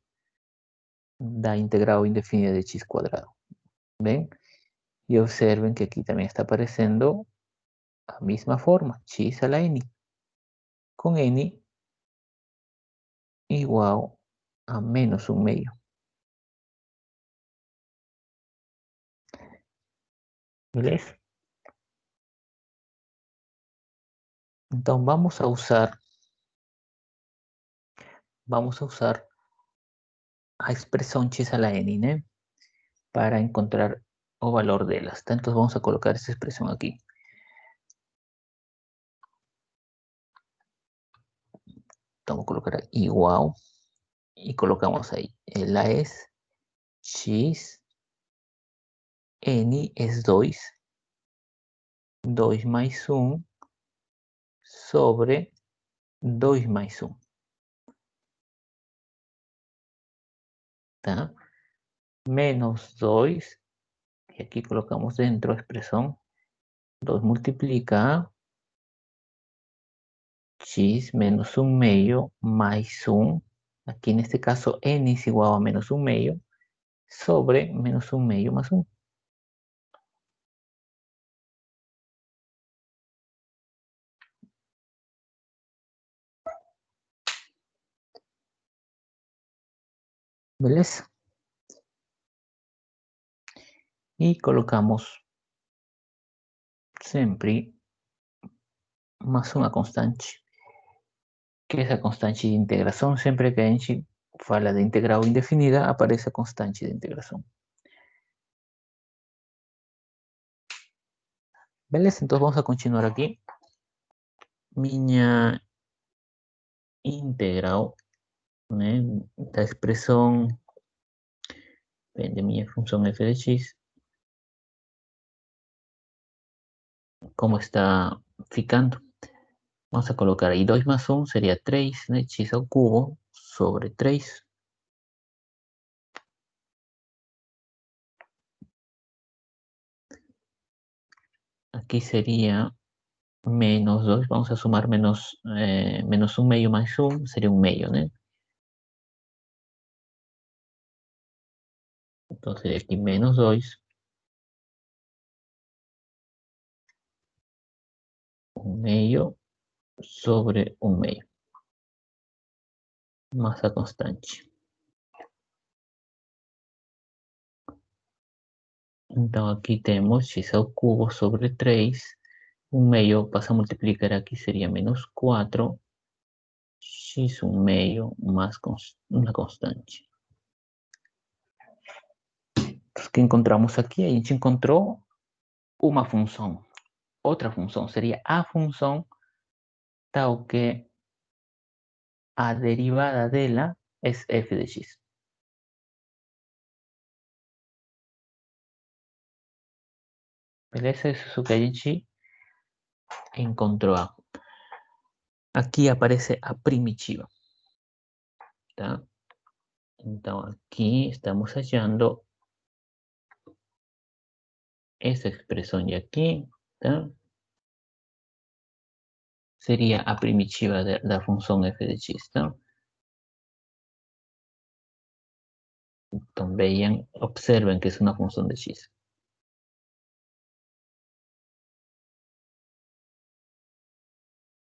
da integral indefinida de x cuadrado. ¿Ven? Y observen que aquí también está apareciendo la misma forma, x a la n, con n igual a menos 1 medio. ¿Beleza? Entonces vamos a usar a expresión x a la n, para encontrar o valor de las. Entonces vamos a colocar esta expresión aquí. Vamos a colocar igual y colocamos ahí. La es x, n es 2, 2 más 1 sobre 2 más 1. ¿Tá? Menos 2, y aquí colocamos dentro expresión 2 multiplica x menos 1 medio más 1. Aquí en este caso n es igual a menos 1 medio sobre menos 1 medio más 1. Beleza? Y colocamos sempre más una constante, que es la constante de integración. Siempre que a gente fala de integral indefinida, aparece a constante de integración. Beleza? Entonces vamos a continuar aquí. Minha integral, da expresión de mi función f de x, como está ficando. Vamos a colocar aí 2 más 1 seria 3, né? X ao cubo sobre 3. Aqui seria menos 2. Vamos a sumar menos 1 meio mais 1, seria 1 meio, né? Então seria aqui menos 2. 1 meio sobre 1 meio. Massa constante. Então aqui temos x ao cubo sobre 3. 1 meio passa a multiplicar aqui, seria menos 4. X 1 meio mais uma constante. O que encontramos aqui? A gente encontrou uma função. Outra função seria a função tal que a derivada dela é f de x. Beleza? Isso é o que a gente encontrou. Aqui aparece a primitiva. Tá? Então aqui estamos hallando essa expressão de aqui, tá? Seria a primitiva da função f de x, tá? Então vean, observen que es una función de x.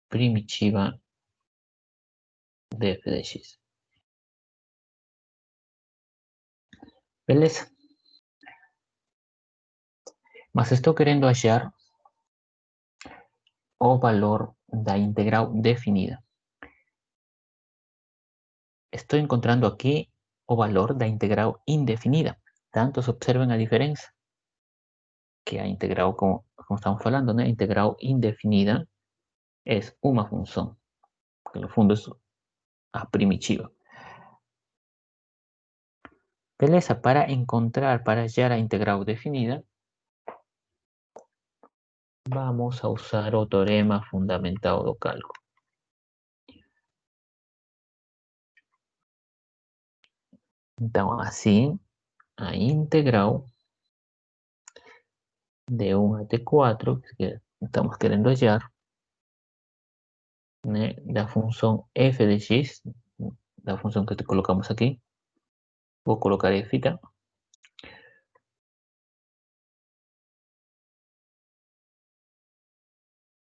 Primitiva de f de x. Beleza? Mas estou querendo achar o valor da integral definida. Estoy encontrando aquí o valor da integral indefinida. Tantos observen a diferencia. Que a integral, como estamos hablando, ¿no? Integral indefinida es una función. Que en el fondo es a primitiva. Beleza, para encontrar, para hallar a integral definida, vamos a usar o teorema fundamentado do cálculo. Então, assim, a integral de 1 até 4, que estamos querendo hallar, né, da função f de x, da função que colocamos aqui. Vou colocar f, tá?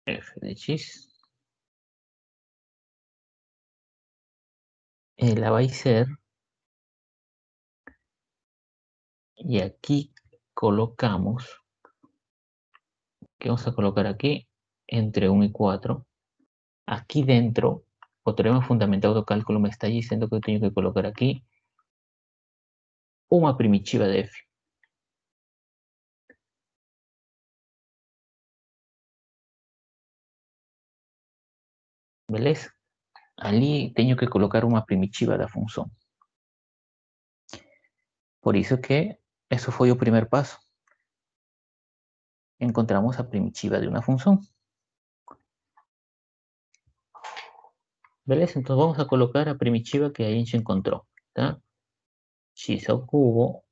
F de x. Ela vai ser, y aquí colocamos, que vamos a colocar aquí, entre 1 y 4. Aquí dentro, o teorema fundamentado do cálculo me está diciendo que eu tenho que colocar aquí uma primitiva de f. Beleza? Ali tenho que colocar uma primitiva da função. Por isso que eso foi o primer paso. Encontramos a primitiva de una función. Beleza? Entonces vamos a colocar a primitiva que a gente encontró. ¿Tá? X ao cubo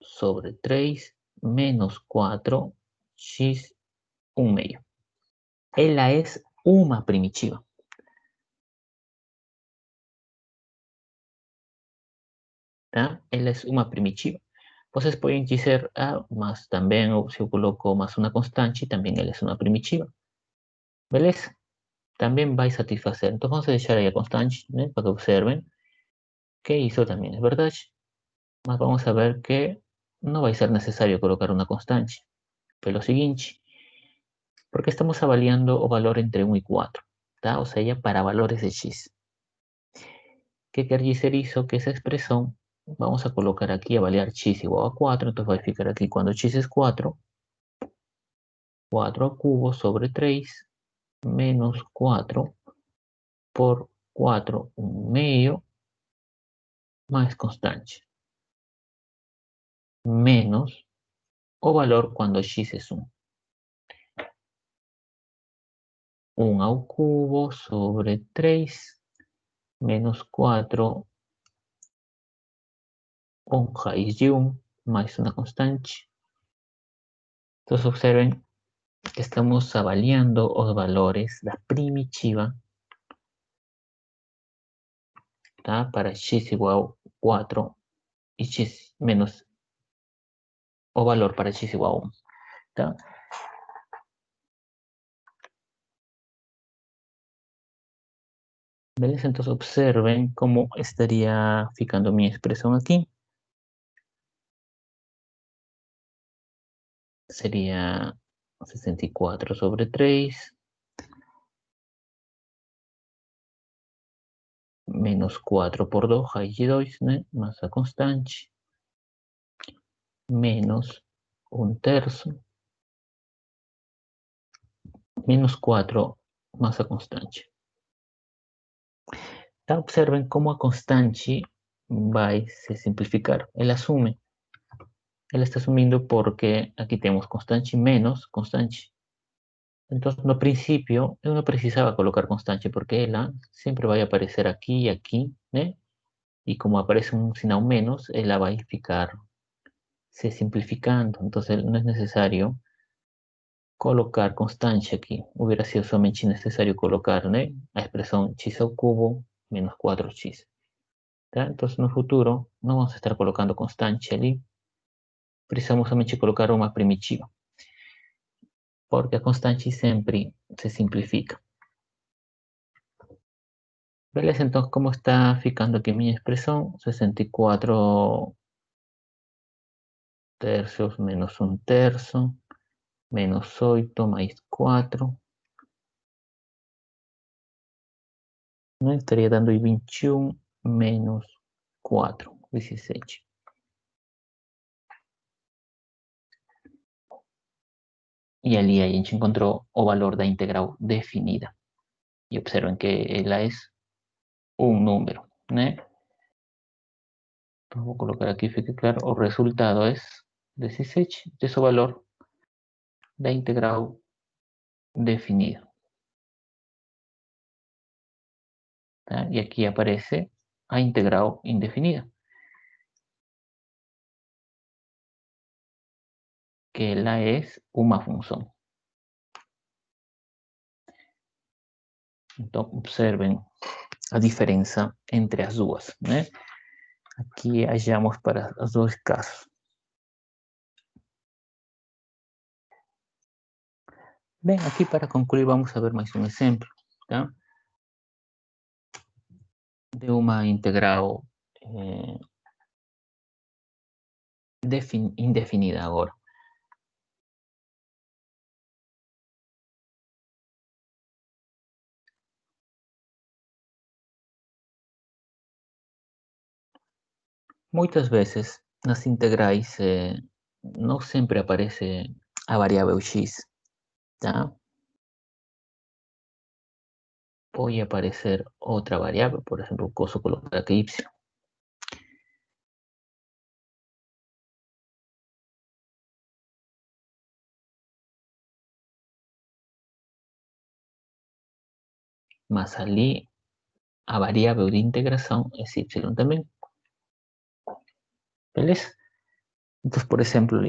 sobre 3 menos 4 x 1 meio. Ela es una primitiva. ¿Tá? Ela es una primitiva. Vocês podem dizer, mas também se eu coloco mais uma constante, também ela é uma primitiva. Beleza? Também vai satisfazer. Então vamos deixar aí a constante, né, para que observen que isso também é verdade. Mas vamos a ver que no va a ser necesario colocar una constante. Pero lo siguiente, porque estamos avaliando o valor entre 1 y 4, ¿tá? O sea, ya para valores de x. ¿Qué quiere decir eso? Que esa expresión vamos a colocar aquí a avaliar x igual a 4, entonces va a ficar aquí cuando x es 4, 4 al cubo sobre 3 menos 4 por 4 1 medio más constante. Menos o valor cuando x es 1. 1 ao cubo sobre 3 menos 4 raiz de 1 mais uma constante. Entonces observen que estamos avaliando los valores, la primitiva, ¿tá? Para x igual 4 y x menos o valor para x igual a 1. ¿Tá? Beleza? Entonces observen cómo estaría ficando mi expresión aquí. Sería 64 sobre 3 menos 4 por 2, raiz de 2, né? Massa constante, menos 1/3, menos 4, massa constante. Tá? Observen cómo a constante va a se simplificar. Él asume. Él está asumiendo porque aquí tenemos constante menos constante. Entonces, no principio, yo no precisaba colocar constante porque ella siempre va a aparecer aquí y aquí, ¿eh? Y como aparece un sinal menos, ella va a ficar se simplificando. Entonces, no es necesario colocar constante aquí. Hubiera sido solamente necesario colocar, ¿no? La expresión x al cubo menos 4x. ¿Tá? Entonces, en el futuro, no vamos a estar colocando constante ali. Precisamos somente colocar uma primitiva. Porque a constante sempre se simplifica. Beleza? Entonces, ¿cómo está ficando aquí mi expresión? 64 tercios menos 1/3 menos 8 más 4. ¿No? Estaría dando 21 menos 4, 16. Y ali a gente encontró o valor da integral definida. Y observen que ella es un número, ¿no? Entonces voy a colocar aquí, fique claro, el resultado es 16 de su valor da integral definida. ¿Tá? Y aquí aparece a integral indefinida, que ela es una función. Entonces observen a diferencia entre as duas, né? Aqui hallamos para os dois casos. Bem, aqui para concluir vamos a ver mais um exemplo, tá? De uma integral indefinida agora. Muitas vezes nas integrais não sempre aparece a variável x, tá? Pode aparecer outra variável, por exemplo, posso colocar aqui y. Mas ali a variável de integração é y também. Beleza? Entonces, por ejemplo,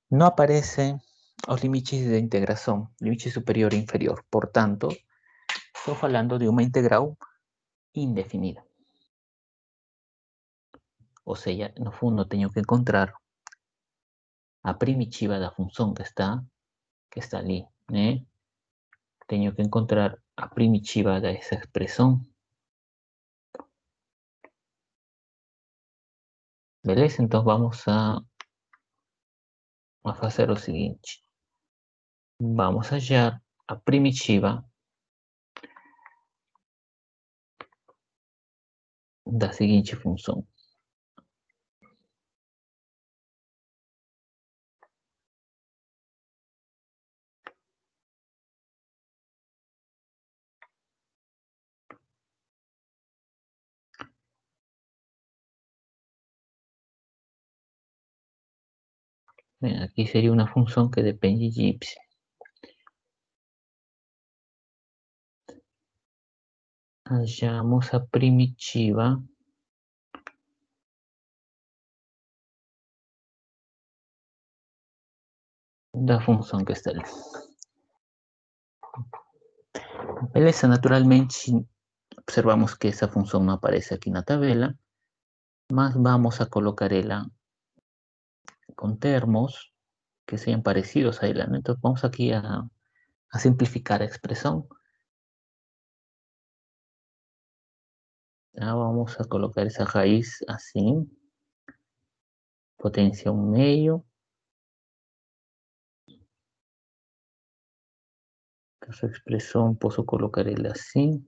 no aparecen los límites de integración, límite superior e inferior. Por tanto, estoy hablando de una integral indefinida. O sea, no fondo tengo que encontrar a primitiva da función que está ali, ¿eh? Tengo que encontrar a primitiva de esa expresión. Beleza? Entonces vamos a hacer lo siguiente. Vamos a hallar a primitiva da siguiente función. Bien, aquí sería una función que depende de y. hallamos a primitiva da função que está ali. Beleza, naturalmente observamos que essa função não aparece aqui na tabela, mas vamos a colocar ela con termos que sean parecidos a ella, ¿no? Entonces vamos aquí a simplificar la expresión. Ya vamos a colocar esa raíz así. Potencia 1/2. Esa expresión puedo colocarla así.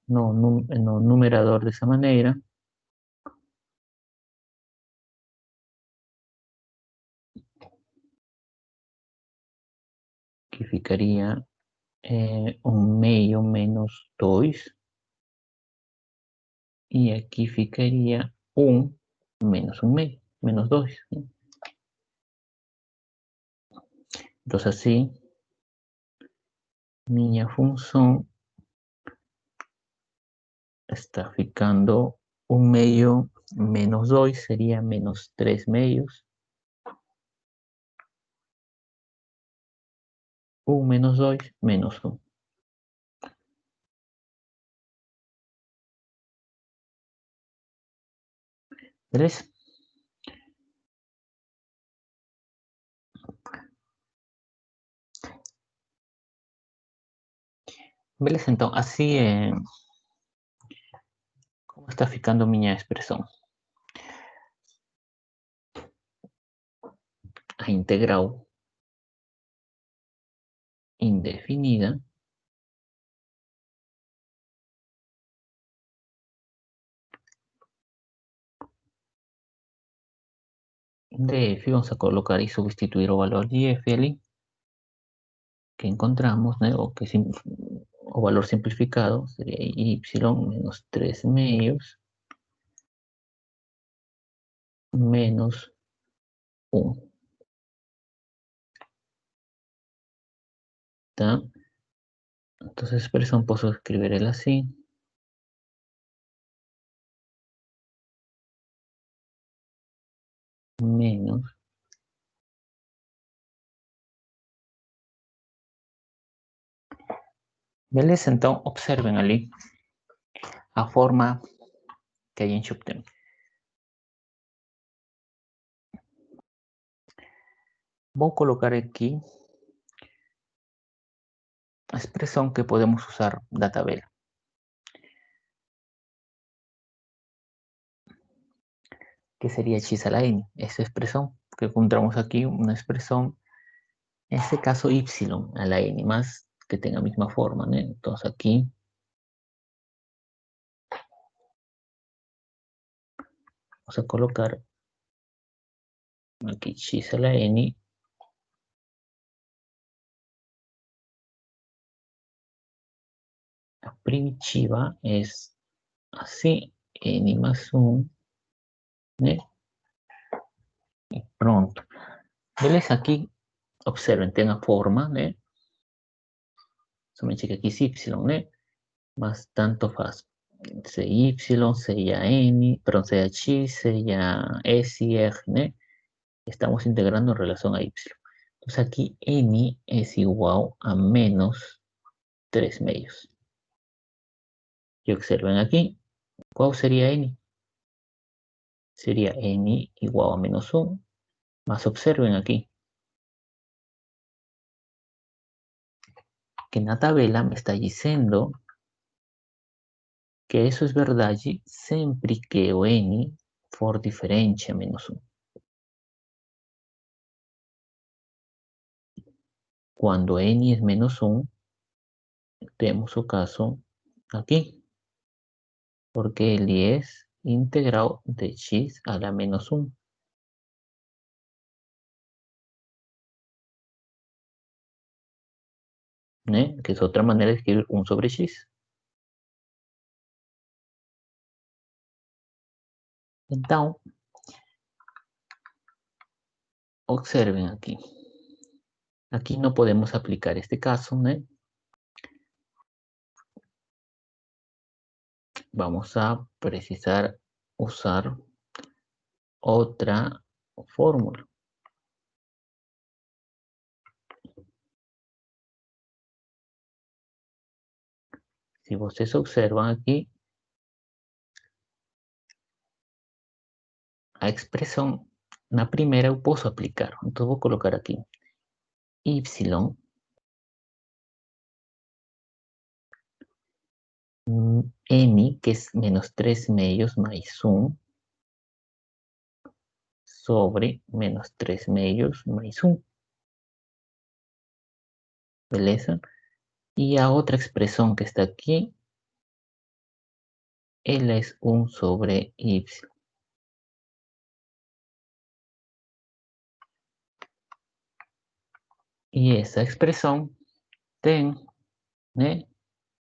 No, numerador de esa manera. Que ficaría 1/2 menos 2. Y aquí ficaría 1 menos 1/2, menos 2. ¿Sí? Entonces así, mi función está ficando 1/2 menos 2 sería menos 3/2. 1 menos 2 menos 1. Beleza? Beleza, então, assim é como está ficando minha expressão. A integral indefinida de f, vamos a colocar y sustituir o valor de f ali, que encontramos, né? O valor simplificado sería y menos 3/2 menos 1. ¿Tá? Entonces expresión puedo escribirla así. Menos. Beleza? Então, observem ali a forma que a gente obtém. Vou colocar aqui a expresión que podemos usar da tabela. Que sería x a la n. Esa expresión que encontramos aquí, una expresión, en este caso y a la n, más que tenga misma forma, ¿no? Entonces aquí vamos a colocar aquí x a la n. La primitiva es así, n más 1, ¿no? Y pronto. Beleza, aquí observen, tenga forma, ¿no? Somente que aquí es y, ¿no? Más tanto faz. Sea y, sea n, perdón, sea x, sea s y r, ¿no? Estamos integrando en relación a y. Entonces aquí n es igual a menos 3/2. Y observen aquí, ¿cuál sería n? Sería n igual a menos 1. Más observen aquí, que en la tabla me está diciendo que eso es verdad siempre que o n for diferente a menos 1. Cuando n es menos 1, tenemos el caso aquí, porque él es integral de x a la menos 1. ¿Eh? Que es otra manera de escribir 1 sobre x. Então, observen aquí. Aquí no podemos aplicar este caso, ¿no? vamos a precisar usar otra fórmula. Si ustedes observan aquí, a expresión, la primera eu posso aplicar. Entonces voy a colocar aquí y n, que es menos 3 medios más 1, sobre menos 3 medios más 1. ¿Beleza? Y a otra expresión que está aquí, L es 1 sobre y. Y esa expresión ten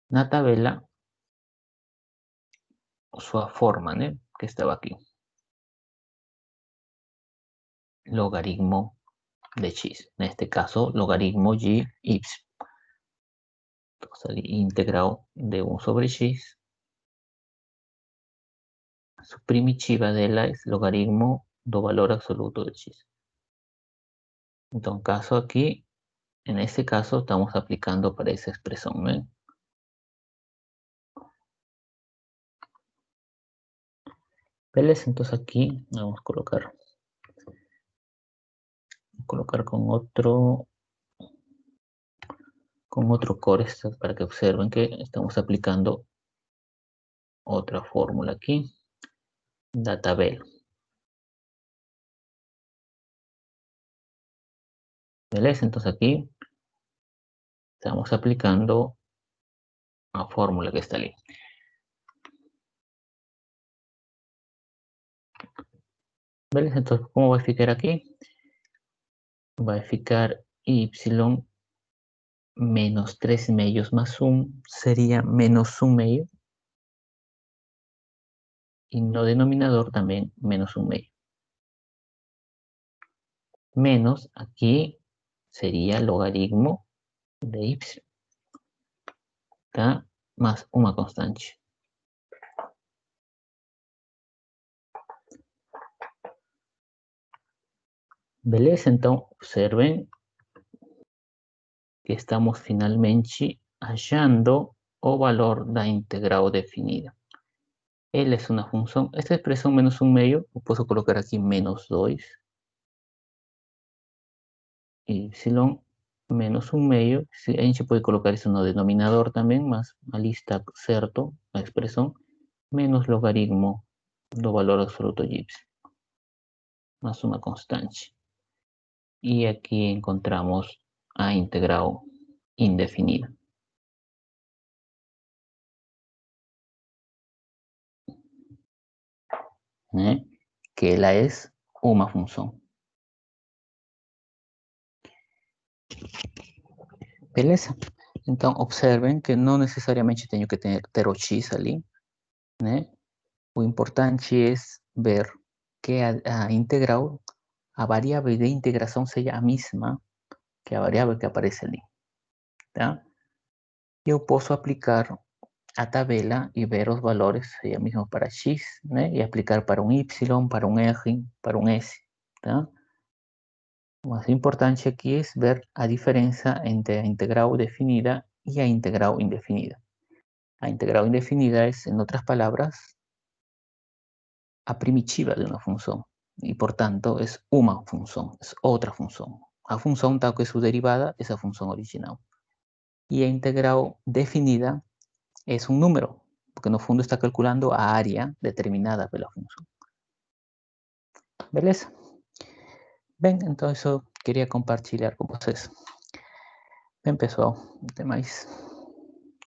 na tabela su forma, que estaba aquí. Logaritmo de x. En este caso, logaritmo y. Entonces, integrado de 1 sobre x. Su primitiva de la es logaritmo do valor absoluto de x. Entonces, caso aquí, en este caso, estamos aplicando para esa expresión. ¿Ves? Entonces aquí vamos a colocar con otro core para que observen que estamos aplicando otra fórmula aquí, la tabela. ¿Ves? Entonces aquí estamos aplicando la fórmula que está ahí. ¿Ves? Entonces, ¿cómo va a ficar aquí? Va a ficar y menos 3 medios más 1 sería menos 1 medio. Y no denominador también menos 1 medio. Menos aquí sería logaritmo de y. ¿Tá? Más una constante. Beleza? Então, observen que estamos finalmente hallando o valor da integral definida. L es una función. Esta expresión menos 1 medio, puedo colocar aquí menos 2. Y menos 1 medio. A gente puede colocar eso no denominador también, más a lista certo, la expresión, menos logaritmo do valor absoluto de y, más una constante. Y aquí encontramos a integral indefinida. Que ela es una función. Beleza? Então, observen que no necesariamente tengo que ter o x ali, Lo importante es ver que a integral, a variable de integración sea la misma que a variable que aparece ali. Tá? Eu posso aplicar a tabela y ver los valores, sería mismo para x, y aplicar para un y, para un r, para un s. ¿tá? Lo más importante aquí es ver la diferencia entre la integral definida y la integral indefinida. La integral indefinida es, en otras palabras, a primitiva de una función. Y por tanto es una función, es otra función. La función tal que su derivada es la función original. Y la integral definida es un número, porque en el fondo está calculando a área determinada de la función. Beleza? Bem, então isso eu queria compartilhar com vocês. Bem, pessoal, até mais.